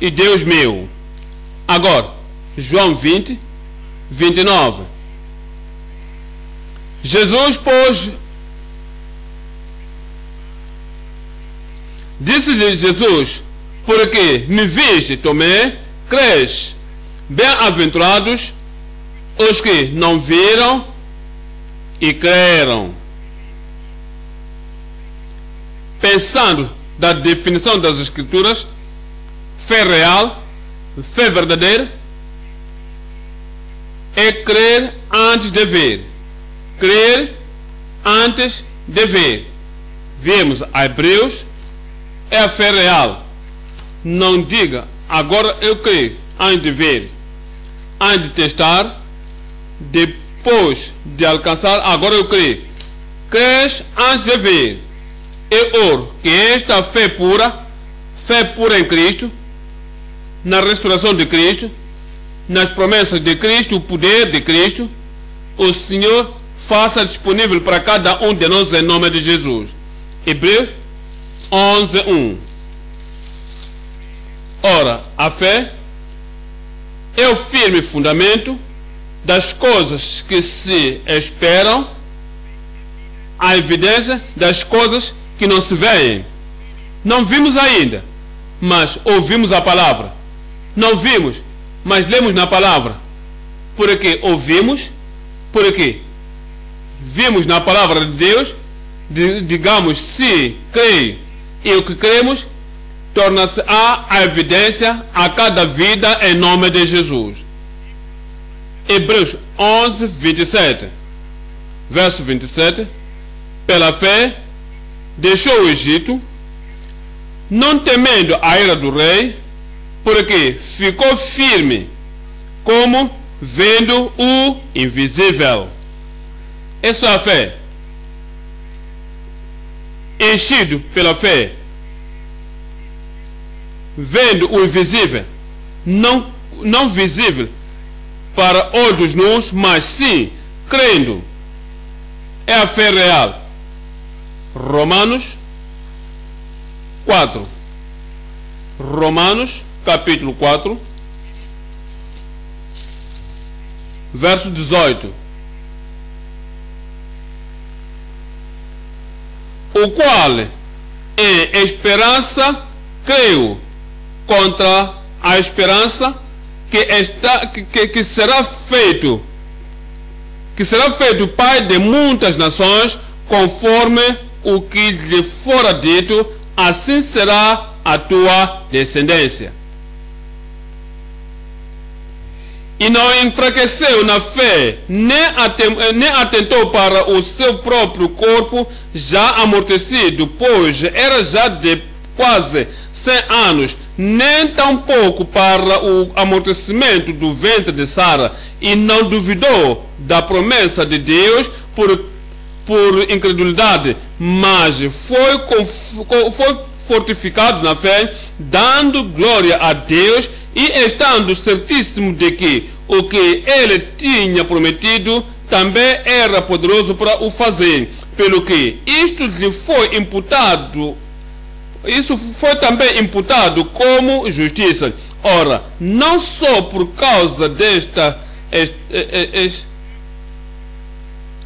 A: e Deus meu. Agora, João 20, 29. Jesus, pois, disse-lhe Jesus, porque me viste, Tomé, crês. Bem-aventurados os que não viram e creram. Pensando da definição das Escrituras, fé real, fé verdadeira, é crer antes de ver. Crer antes de ver. Viemos a Hebreus, é a fé real. Não diga, agora eu creio, antes de ver, antes de testar, depois de alcançar, agora eu creio. Crês antes de ver. E oro que esta fé pura em Cristo, na restauração de Cristo, nas promessas de Cristo, o poder de Cristo, o Senhor faça disponível para cada um de nós em nome de Jesus. Hebreus 11, 1. Ora, a fé é o firme fundamento das coisas que se esperam, a evidência das coisas que não se veem. Não vimos ainda, mas ouvimos a palavra. Não vimos, mas lemos na palavra. Porque ouvimos, porque vimos na palavra de Deus, digamos, se creio e o que cremos, torna-se a evidência a cada vida em nome de Jesus. Hebreus 11, 27. Verso 27. Pela fé, deixou o Egito, não temendo a ira do rei, porque ficou firme, como vendo o invisível. Isso é a fé. Enchido pela fé, vendo o invisível, não visível para olhos nus, mas sim crendo. É a fé real. Romanos 4. Romanos capítulo 4, verso 18. O qual em esperança creio, contra a esperança que será feito pai de muitas nações, conforme o que lhe fora dito, assim será a tua descendência. E não enfraqueceu na fé, nem atentou para o seu próprio corpo já amortecido, pois era já de quase 100 anos, nem tampouco para o amortecimento do ventre de Sara, e não duvidou da promessa de Deus por incredulidade, mas foi fortificado na fé, dando glória a Deus, e estando certíssimo de que o que ele tinha prometido também era poderoso para o fazer, pelo que isto lhe foi imputado. Isso foi também imputado como justiça. Ora, não só por causa desta,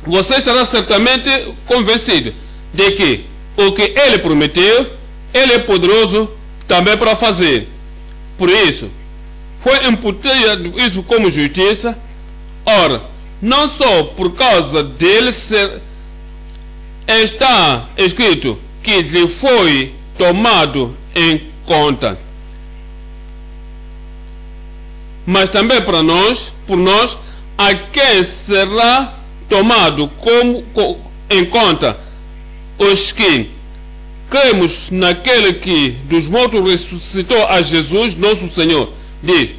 A: você estará certamente convencido de que o que ele prometeu, ele é poderoso também para fazer. Por isso, foi imputado isso como justiça. Ora, não só por causa dele está escrito que lhe foi tomado em conta, mas também por nós, a quem será tomado em conta, os que cremos naquele que dos mortos ressuscitou a Jesus, nosso Senhor. Diz: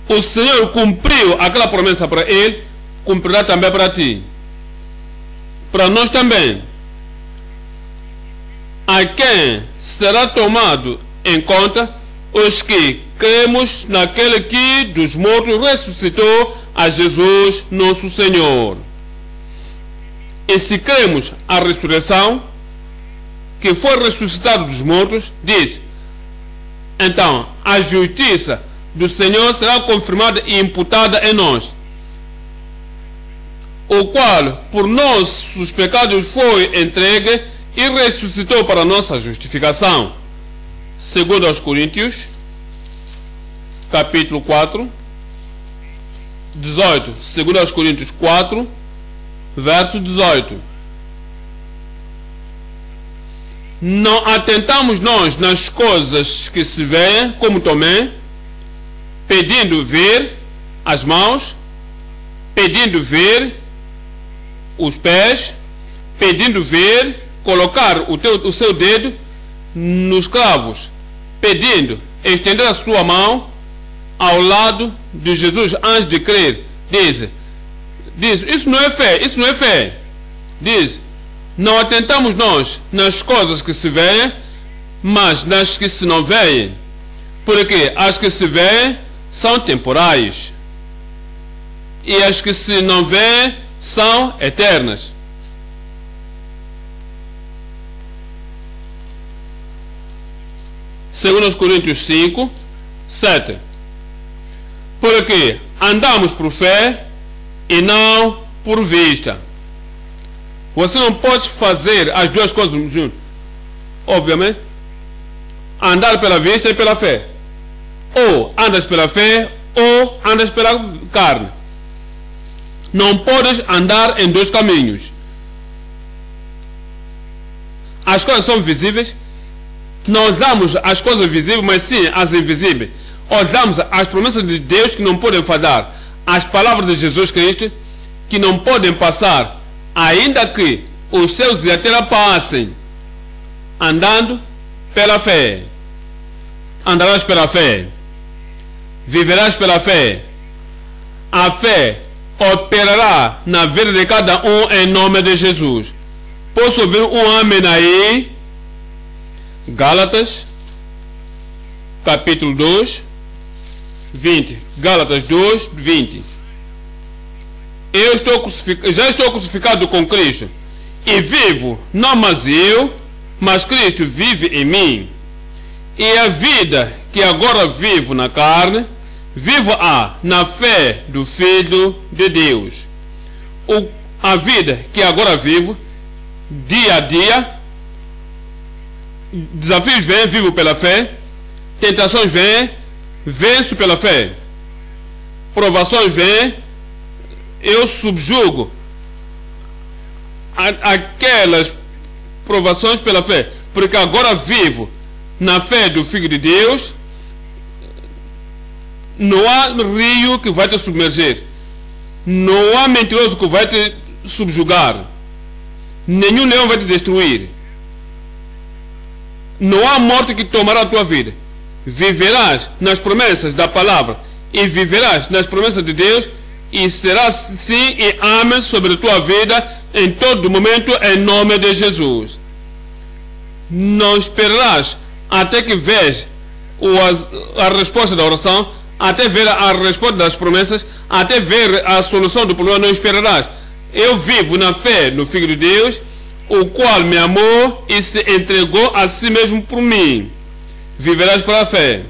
A: o Senhor cumpriu aquela promessa para ele, cumprirá também para ti, para nós também. A quem será tomado em conta, os que cremos naquele que dos mortos ressuscitou a Jesus, nosso Senhor. E se cremos a ressurreição, que foi ressuscitado dos mortos, diz: então a justiça do Senhor será confirmada e imputada em nós, o qual por nossos pecados foi entregue e ressuscitou para nossa justificação. Segundo aos Coríntios capítulo 4, 18. Segundo aos Coríntios 4, verso 18. Não atentamos nós nas coisas que se veem, como Tomé, pedindo ver as mãos, pedindo ver os pés, pedindo ver, colocar o seu dedo nos cravos, pedindo estender a sua mão ao lado de Jesus antes de crer. Diz, isso não é fé, isso não é fé. Diz: não atentamos nós nas coisas que se veem, mas nas que se não veem, porque as que se veem são temporais, e as que se não veem são eternas. Segundo os Coríntios 5, 7. Porque andamos por fé e não por vista. Você não pode fazer as duas coisas juntas. Obviamente, andar pela vista e pela fé. Ou andas pela fé ou andas pela carne. Não podes andar em dois caminhos. As coisas são visíveis. Não olhamos as coisas visíveis, mas sim as invisíveis. Olhamos as promessas de Deus que não podem falhar, as palavras de Jesus Cristo que não podem passar, ainda que os seus dias passem, andando pela fé. andarás pela fé, viverás pela fé. A fé operará na vida de cada um em nome de Jesus. Posso ouvir um amém aí? Gálatas, capítulo 2, 20. Gálatas 2, 20. Já estou crucificado com Cristo, e vivo, não mais eu, mas Cristo vive em mim. E a vida que agora vivo na carne, vivo-a na fé do Filho de Deus. A vida que agora vivo, dia a dia, desafios vêm, vivo pela fé. Tentações vêm, venço pela fé. Provações vêm, eu subjugo aquelas provações pela fé, porque agora vivo na fé do Filho de Deus. Não há rio que vai te submergir, não há mentiroso que vai te subjugar, nenhum leão vai te destruir, não há morte que tomará a tua vida. Viverás nas promessas da palavra e viverás nas promessas de Deus, e será sim e amém sobre a tua vida em todo momento, em nome de Jesus. Não esperarás até que vejas a resposta da oração, até ver a resposta das promessas, até ver a solução do problema. Não esperarás. Eu vivo na fé no Filho de Deus, o qual me amou e se entregou a si mesmo por mim. Viverás pela fé.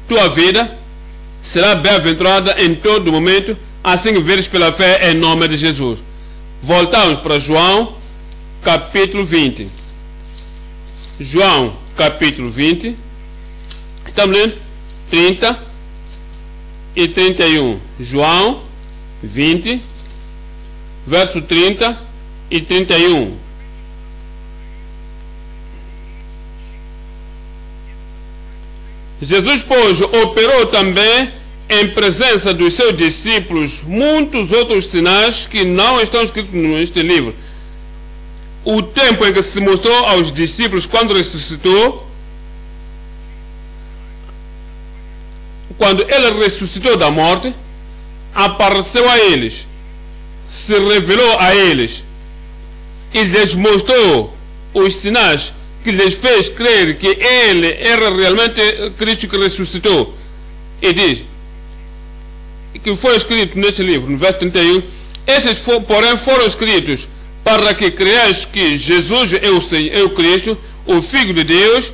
A: Tua vida será bem-aventurada em todo momento, assim que veres pela fé, em nome de Jesus. Voltamos para João, capítulo 20. João, capítulo 20. Estamos lendo 30 e 31. João 20, verso 30 e 31. Jesus, pois, operou também em presença dos seus discípulos muitos outros sinais que não estão escritos neste livro. O tempo em que se mostrou aos discípulos quando ressuscitou, quando ele ressuscitou da morte, apareceu a eles, se revelou a eles e lhes mostrou os sinais que lhes fez crer que ele era realmente Cristo que ressuscitou. E diz que foi escrito neste livro, no verso 31, esses porém foram escritos para que creias que Jesus é o Cristo, o Filho de Deus,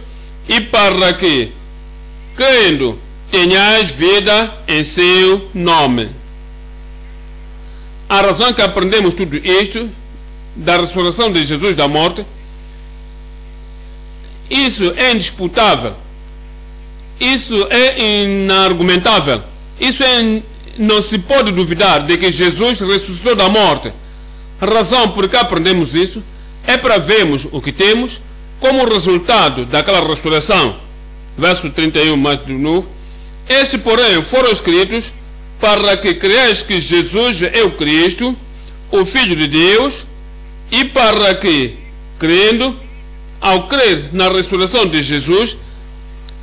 A: e para que, crendo, tenhais vida em seu nome. A razão que aprendemos tudo isto, da ressurreição de Jesus da morte, isso é indisputável, isso é inargumentável, não se pode duvidar de que Jesus ressuscitou da morte. A razão por que aprendemos isso é para vermos o que temos como resultado daquela ressurreição. Verso 31 mais de novo. Estes, porém, foram escritos para que creias que Jesus é o Cristo, o Filho de Deus, e para que, crendo, ao crer na ressurreição de Jesus,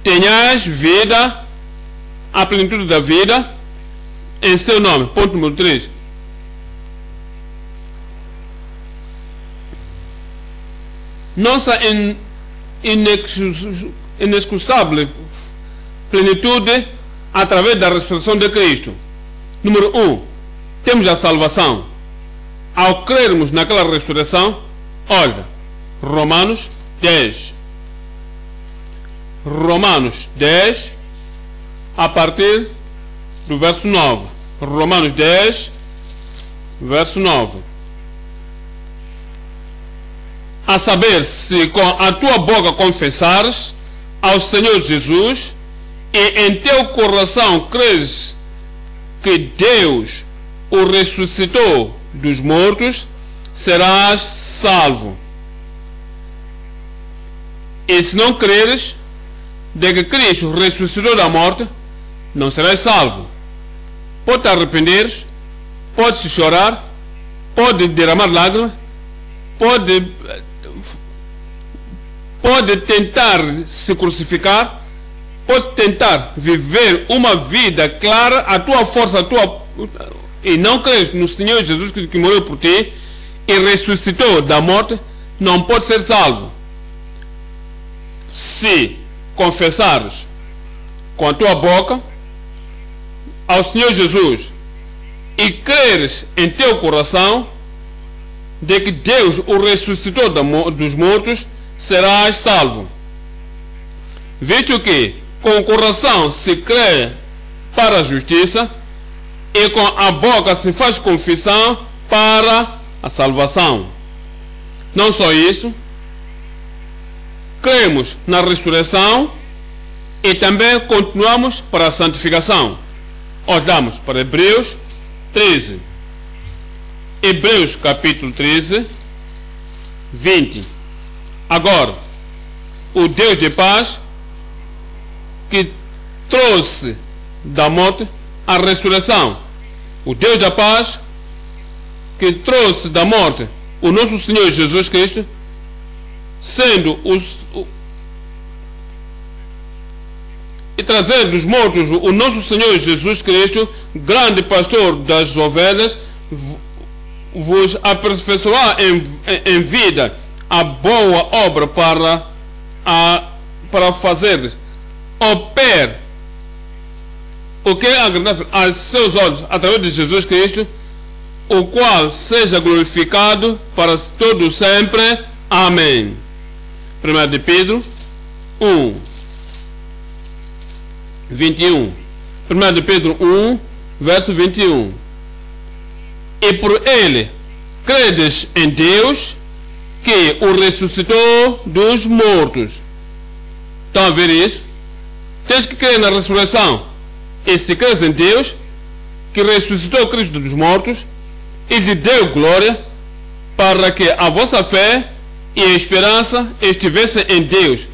A: tenhais vida, a plenitude da vida, em seu nome. Ponto número 3. Nossa inexcusável plenitude através da ressurreição de Cristo. Número 1. Temos a salvação. Ao crermos naquela ressurreição, olha, Romanos 10. Romanos 10, a partir do verso 9. Romanos 10, verso 9. A saber, se com a tua boca confessares ao Senhor Jesus e em teu coração creres que Deus o ressuscitou dos mortos, serás salvo. E se não creres de que Cristo ressuscitou da morte, não serás salvo. Pode te arrepender, pode se chorar, pode derramar lágrimas, pode tentar se crucificar, pode tentar viver uma vida clara, a tua força, e não creres no Senhor Jesus que morreu por ti e ressuscitou da morte, não pode ser salvo. Se confessares com a tua boca ao Senhor Jesus e creres em teu coração de que Deus o ressuscitou dos mortos, serás salvo. Visto que com o coração se crê para a justiça e com a boca se faz confissão para a salvação. Não só isso, cremos na ressurreição e também continuamos para a santificação. Olhamos para Hebreus 13. Hebreus capítulo 13, 20. Agora, o Deus de paz, que trouxe da morte a ressurreição, o Deus da paz, que trouxe da morte o nosso Senhor Jesus Cristo, sendo e trazer dos mortos o nosso Senhor Jesus Cristo, grande pastor das ovelhas, vos aperfeiçoar em vida a boa obra para fazer opere o que é agradável aos seus olhos através de Jesus Cristo, o qual seja glorificado para todo sempre. Amém. 1 de Pedro 1, 21. 1 de Pedro 1, verso 21. E por ele credes em Deus, que o ressuscitou dos mortos. Estão a ver isso? Tens que crer na ressurreição. E se creres em Deus, que ressuscitou Cristo dos mortos e lhe deu glória, para que a vossa fé e a esperança estivessem em Deus,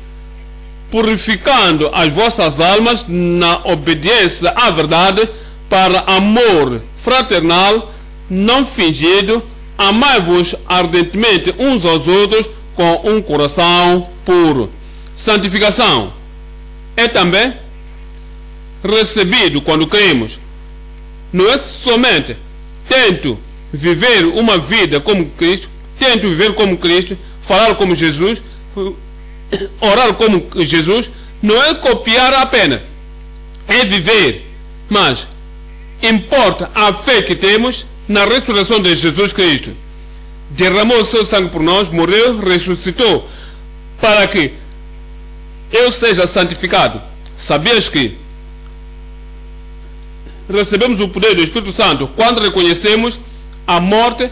A: purificando as vossas almas na obediência à verdade, para amor fraternal não fingido, amai-vos ardentemente uns aos outros com um coração puro. Santificação é também recebido quando cremos. Não é somente tento viver uma vida como Cristo, tento viver como Cristo, falar como Jesus, orar como Jesus. Não é copiar apenas, é viver. Mas importa a fé que temos na ressurreição de Jesus Cristo. Derramou o seu sangue por nós, morreu, ressuscitou, para que eu seja santificado. Sabias que recebemos o poder do Espírito Santo quando reconhecemos a morte,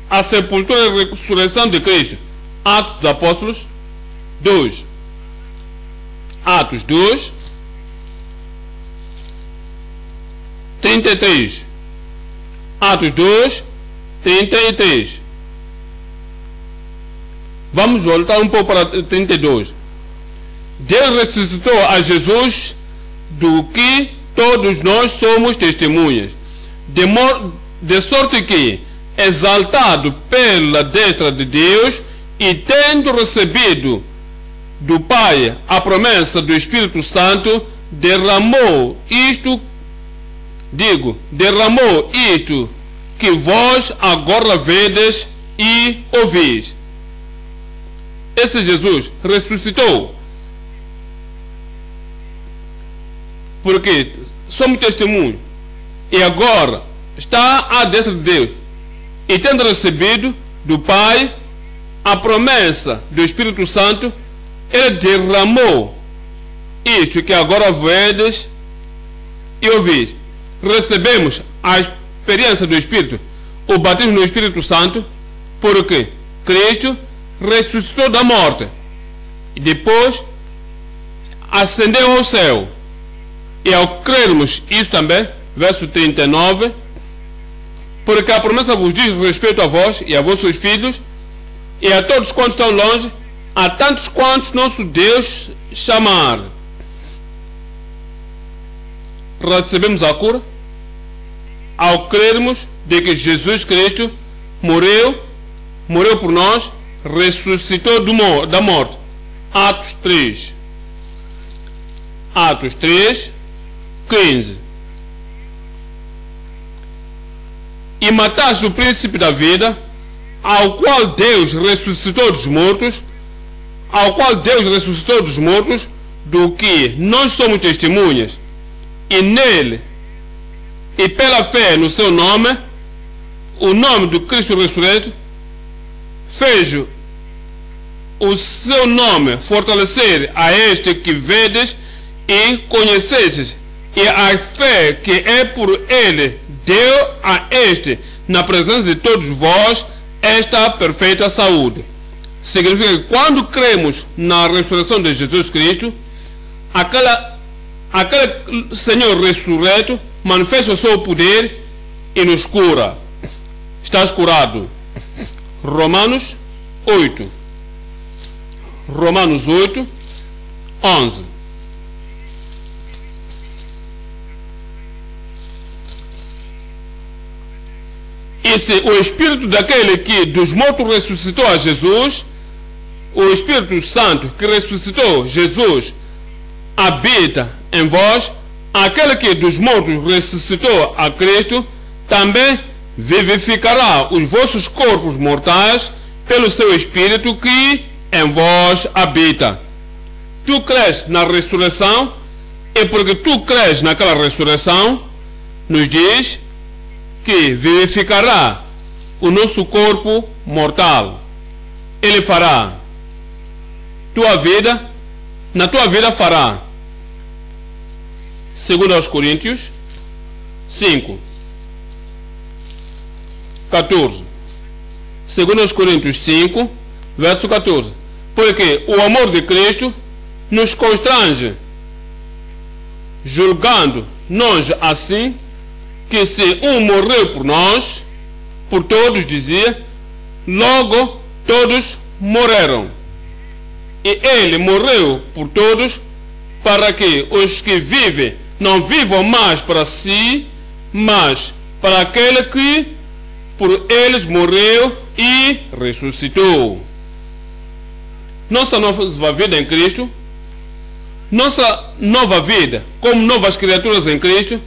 A: a sepultura e a ressurreição de Cristo? Atos dos Apóstolos 2. Atos 2, 33. Atos 2, 33. Vamos voltar um pouco para 32. Deus ressuscitou a Jesus, do que todos nós somos testemunhas, de sorte que, exaltado pela destra de Deus e tendo recebido do Pai a promessa do Espírito Santo, derramou isto que vós agora vedes e ouvis. Esse Jesus ressuscitou, porque somos testemunhos, e agora está à destra de Deus, e tendo recebido do Pai a promessa do Espírito Santo, ele derramou isto que agora vedes e ouvis. Recebemos a experiência do Espírito, o batismo no Espírito Santo, porque Cristo ressuscitou da morte e depois ascendeu ao céu. E ao crermos isso também, verso 39, porque a promessa vos diz respeito a vós e a vossos filhos e a todos quantos estão longe, a tantos quantos nosso Deus chamar. Recebemos a cura ao crermos de que Jesus Cristo morreu por nós, ressuscitou da morte. Atos 3. Atos 3, 15. E mataste o príncipe da vida, ao qual Deus ressuscitou dos mortos, do que nós somos testemunhas, e nele, e pela fé no seu nome, o nome do Cristo ressurreto, fez o seu nome fortalecer a este que vedes e conhecestes, e a fé que é por ele deu a este, na presença de todos vós, esta perfeita saúde. Significa que quando cremos na ressurreição de Jesus Cristo, aquele Senhor ressurreto manifesta o seu poder e nos cura. Estás curado. Romanos 8, 11. E se o Espírito daquele que dos mortos ressuscitou a Jesus, o Espírito Santo que ressuscitou Jesus, habita em vós, aquele que dos mortos ressuscitou a Cristo, também vivificará os vossos corpos mortais pelo seu Espírito que em vós habita. Tu crês na ressurreição, e porque tu crês naquela ressurreição, nos diz que vivificará o nosso corpo mortal. Ele fará na tua vida fará. 2 Coríntios 5, 14. 2 Coríntios 5, verso 14. Porque o amor de Cristo nos constrange, julgando nós assim, que se um morreu por nós, por todos, dizia, logo todos morreram. E ele morreu por todos, para que os que vivem não vivam mais para si, mas para aquele que por eles morreu e ressuscitou. Nossa nova vida em Cristo, nossa nova vida como novas criaturas em Cristo,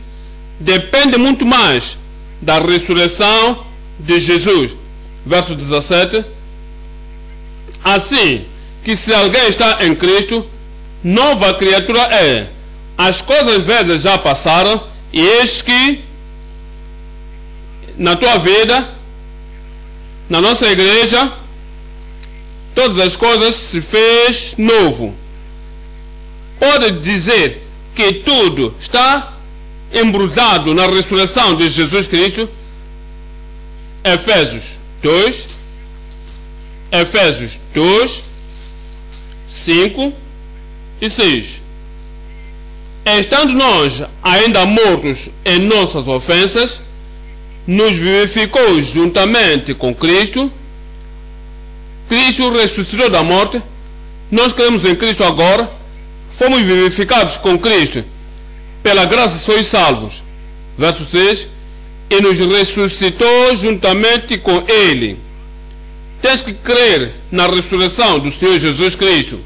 A: depende muito mais da ressurreição de Jesus. Verso 17. Assim que se alguém está em Cristo, nova criatura é. As coisas velhas já passaram, e eis que na tua vida, na nossa igreja, todas as coisas se fez novo. Pode dizer que tudo está embrulhado na ressurreição de Jesus Cristo. Efésios 2, 5 e 6. Estando nós ainda mortos em nossas ofensas, nos vivificou juntamente com Cristo. Cristo ressuscitou da morte. Nós cremos em Cristo agora. Fomos vivificados com Cristo. Pela graça sois salvos. Verso 6. E nos ressuscitou juntamente com Ele. Tens que crer na ressurreição do Senhor Jesus Cristo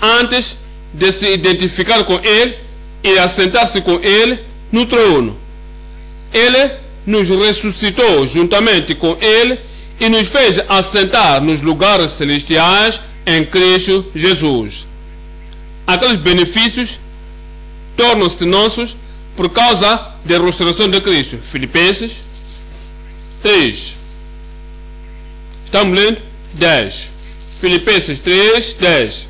A: antes de se identificar com Ele e assentar-se com Ele no trono. Ele nos ressuscitou juntamente com Ele e nos fez assentar nos lugares celestiais em Cristo Jesus. Aqueles benefícios tornam-se nossos por causa da ressurreição de Cristo. Filipenses 3. Estamos lendo? 10. Filipenses 3, 10.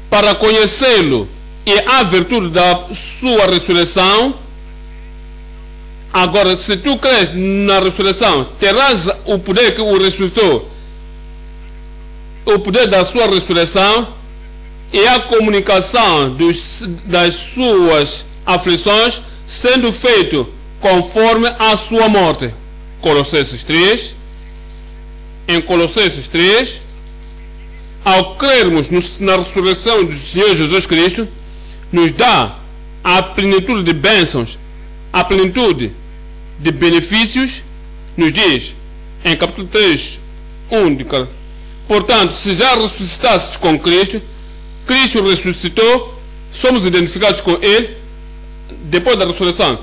A: Para conhecê-lo e a virtude da sua ressurreição. Agora, se tu crês na ressurreição, terás o poder que o ressuscitou, o poder da sua ressurreição e a comunicação das suas aflições sendo feito conforme a sua morte. Colossenses 3. Em Colossenses 3, ao crermos na ressurreição do Senhor Jesus Cristo, nos dá a plenitude de bênçãos, a plenitude de benefícios. Nos diz em capítulo 3, 1 de Portanto, se já ressuscitasses com Cristo, Cristo ressuscitou, somos identificados com Ele depois da ressurreição.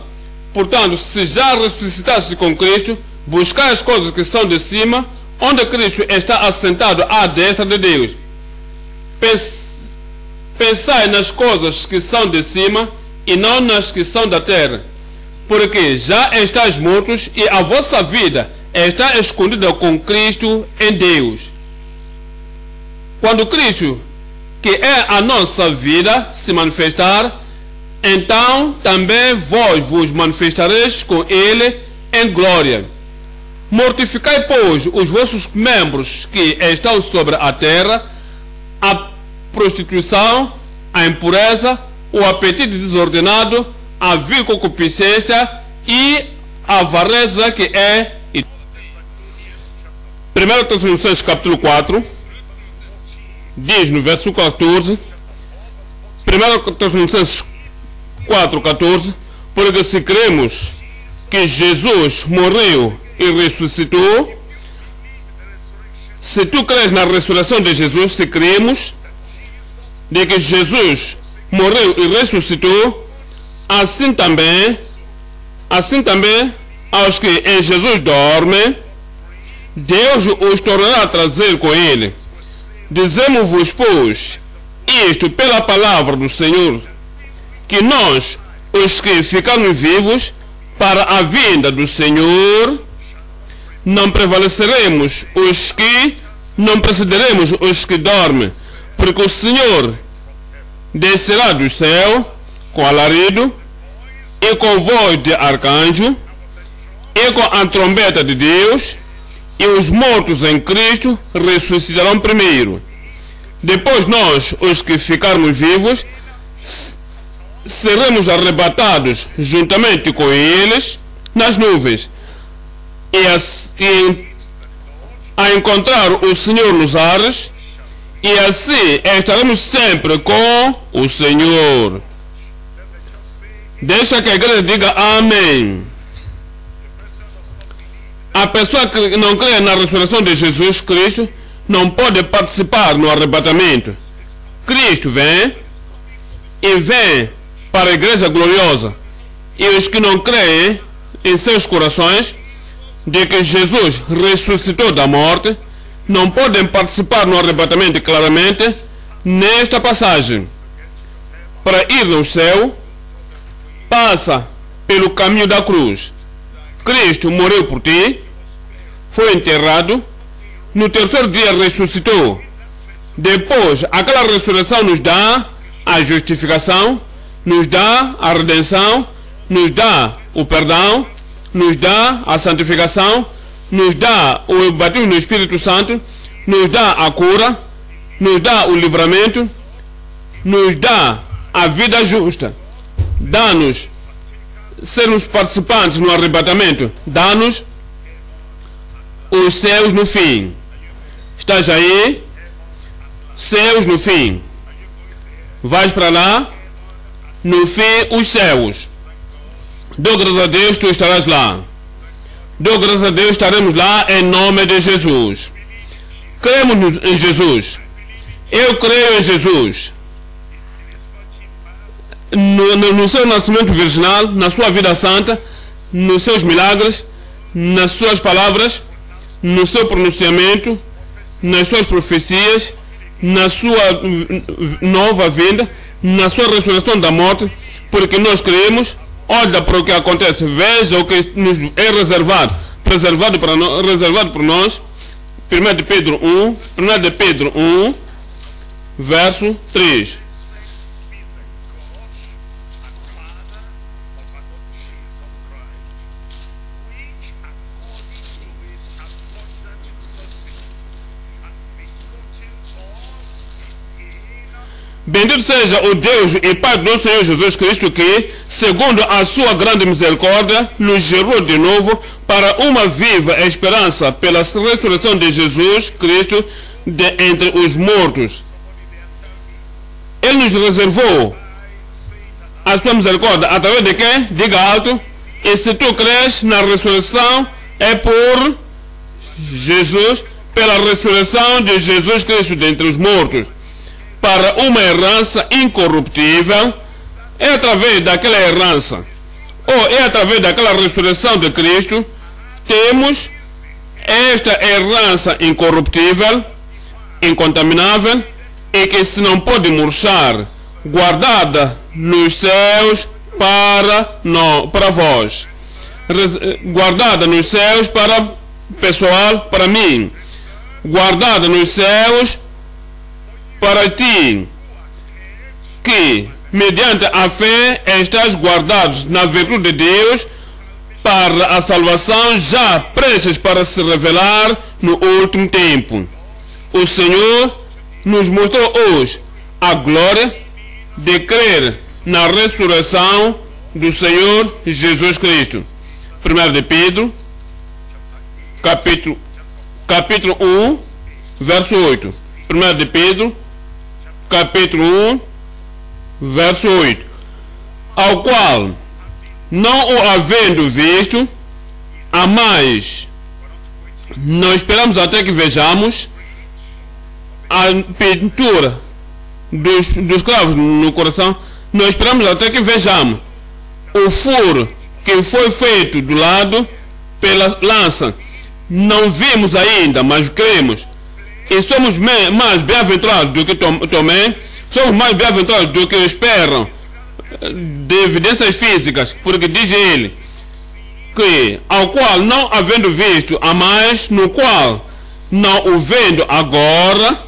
A: Portanto, se já ressuscitasses com Cristo, buscai as coisas que são de cima, onde Cristo está assentado à destra de Deus. Pensai nas coisas que são de cima e não nas que são da terra, porque já estáis mortos e a vossa vida está escondida com Cristo em Deus. Quando Cristo, que é a nossa vida, se manifestar, então também vós vos manifestareis com Ele em glória. Mortificai, pois, os vossos membros que estão sobre a terra, a prostituição, a impureza, o apetite desordenado, a vil concupiscência e a avareza que é. 1 Tessalonicenses capítulo 4 diz no verso 14, 1 Tessalonicenses 4:14, porque se cremos que Jesus morreu e ressuscitou, se tu crês na ressurreição de Jesus, se cremos de que Jesus morreu e ressuscitou, assim também aos que em Jesus dormem, Deus os tornará a trazer com Ele. Dizemos-vos, pois, isto pela palavra do Senhor, que nós, os que ficarmos vivos para a vinda do Senhor, não prevaleceremos não precederemos os que dormem, porque o Senhor descerá do céu com alarido e com voz de arcanjo e com a trombeta de Deus, e os mortos em Cristo ressuscitarão primeiro. Depois nós, os que ficarmos vivos, seremos arrebatados juntamente com eles nas nuvens, e a encontrar o Senhor nos ares, e assim estaremos sempre com o Senhor. Deixa que a igreja diga amém. A pessoa que não crê na ressurreição de Jesus Cristo não pode participar no arrebatamento. Cristo vem para a igreja gloriosa, e os que não creem em seus corações de que Jesus ressuscitou da morte não podem participar no arrebatamento. Claramente nesta passagem, para ir no céu, passa pelo caminho da cruz. Cristo morreu por ti, foi enterrado, no terceiro dia ressuscitou. Depois, aquela ressurreição nos dá a justificação, nos dá a redenção, nos dá o perdão, nos dá a santificação, nos dá o batismo no Espírito Santo, nos dá a cura, nos dá o livramento, nos dá a vida justa, dá-nos sermos participantes no arrebatamento, dá-nos os céus no fim. Estás aí? Céus no fim. Vais para lá? No fim, os céus. Dou graças a Deus, tu estarás lá. Dou graças a Deus, estaremos lá em nome de Jesus. Cremos em Jesus. Eu creio em Jesus. No seu nascimento virginal, na sua vida santa, nos seus milagres, nas suas palavras, no seu pronunciamento, nas suas profecias, na sua nova vinda, na sua ressurreição da morte, porque nós cremos. Olha para o que acontece, veja o que nos é reservado por nós. 1 de Pedro 1, verso 3. Bendito seja o Deus e Pai do nosso Senhor Jesus Cristo, que, segundo a sua grande misericórdia, nos gerou de novo para uma viva esperança pela ressurreição de Jesus Cristo de entre os mortos. Ele nos reservou a sua misericórdia através de quem? Diga alto. E se tu crês na ressurreição, é por Jesus, pela ressurreição de Jesus Cristo dentre os mortos, para uma herança incorruptível. É através daquela herança, ou é através daquela ressurreição de Cristo, temos esta herança incorruptível, incontaminável, e que se não pode murchar, guardada nos céus para vós, guardada nos céus para pessoal, para mim, guardada nos céus para ti, que mediante a fé estás guardados na virtude de Deus para a salvação já prestes para se revelar no último tempo. O Senhor nos mostrou hoje a glória de crer na ressurreição do Senhor Jesus Cristo. 1 de Pedro, capítulo 1, verso 8. 1 de Pedro, capítulo 1, verso 8. Ao qual, não o havendo visto, a mais, não esperamos até que vejamos a pintura dos cravos no coração, não esperamos até que vejamos o furo que foi feito do lado pela lança. Não vimos ainda, mas cremos. E somos mais bem-aventurados do que Tomé, somos mais bem-aventurados do que esperam de evidências físicas, porque diz ele que ao qual não havendo visto, a mais no qual não o vendo agora,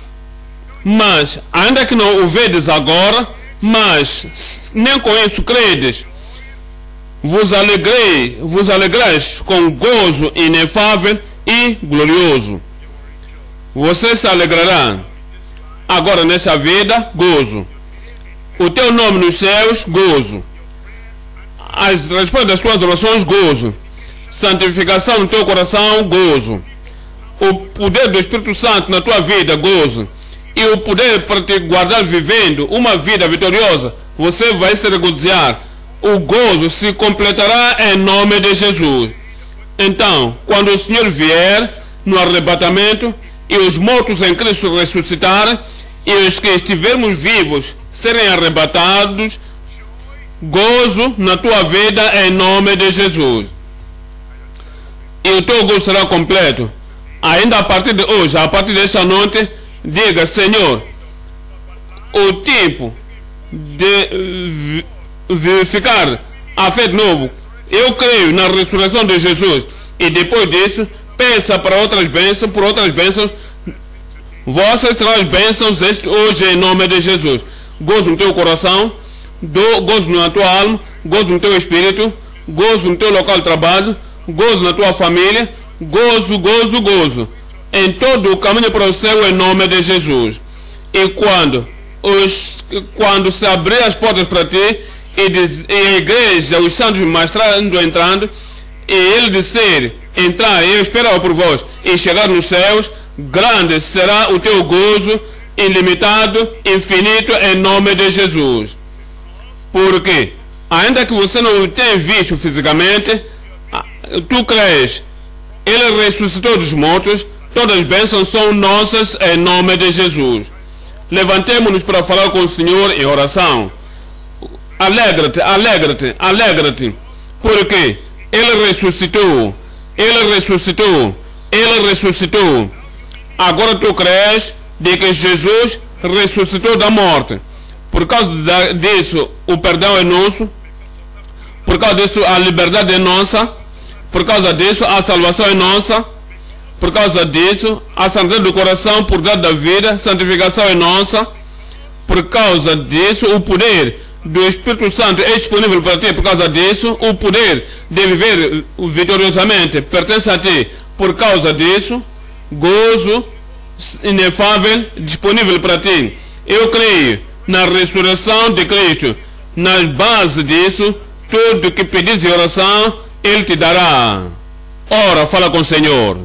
A: mas ainda que não o vedes agora, mas nem com isso credes, vos alegreis com gozo inefável e glorioso. Você se alegrará agora nessa vida, gozo. O teu nome nos céus, gozo. As respostas das tuas orações, gozo. Santificação no teu coração, gozo. O poder do Espírito Santo na tua vida, gozo. E o poder para te guardar vivendo uma vida vitoriosa, você vai se regozijar. O gozo se completará em nome de Jesus. Então, quando o Senhor vier no arrebatamento e os mortos em Cristo ressuscitarem e os que estivermos vivos serem arrebatados, gozo na tua vida em nome de Jesus. E o teu gozo será completo. Ainda a partir de hoje, a partir desta noite, diga: Senhor, o tempo de vivificar a fé de novo, eu creio na ressurreição de Jesus, e depois disso peça para outras bênçãos, por outras bênçãos. Vossas serão as bênçãos hoje em nome de Jesus. Gozo no teu coração, gozo na tua alma, gozo no teu espírito, gozo no teu local de trabalho, gozo na tua família, gozo, gozo, gozo em todo o caminho para o céu em nome de Jesus. E quando se abrir as portas para ti e a igreja, os santos entrando, e ele disser: entrar, eu esperava por vós, e chegar nos céus, grande será o teu gozo, ilimitado, infinito, em nome de Jesus. Porque, ainda que você não o tenha visto fisicamente, tu crês, ele ressuscitou dos mortos, todas as bênçãos são nossas em nome de Jesus. Levantemo-nos para falar com o Senhor em oração. Alegra-te, alegra-te, alegra-te, porque ele ressuscitou, ele ressuscitou, ele ressuscitou. Agora tu crês de que Jesus ressuscitou da morte. Por causa disso, o perdão é nosso. Por causa disso, a liberdade é nossa. Por causa disso, a salvação é nossa. Por causa disso, a santidade do coração, por causa da vida, santificação é nossa. Por causa disso, o poder do Espírito Santo é disponível para ti. Por causa disso, o poder de viver vitoriosamente pertence a ti. Por causa disso, gozo inefável disponível para ti. Eu creio na ressurreição de Cristo. Na base disso, tudo que pedis em oração, Ele te dará. Ora, fala com o Senhor.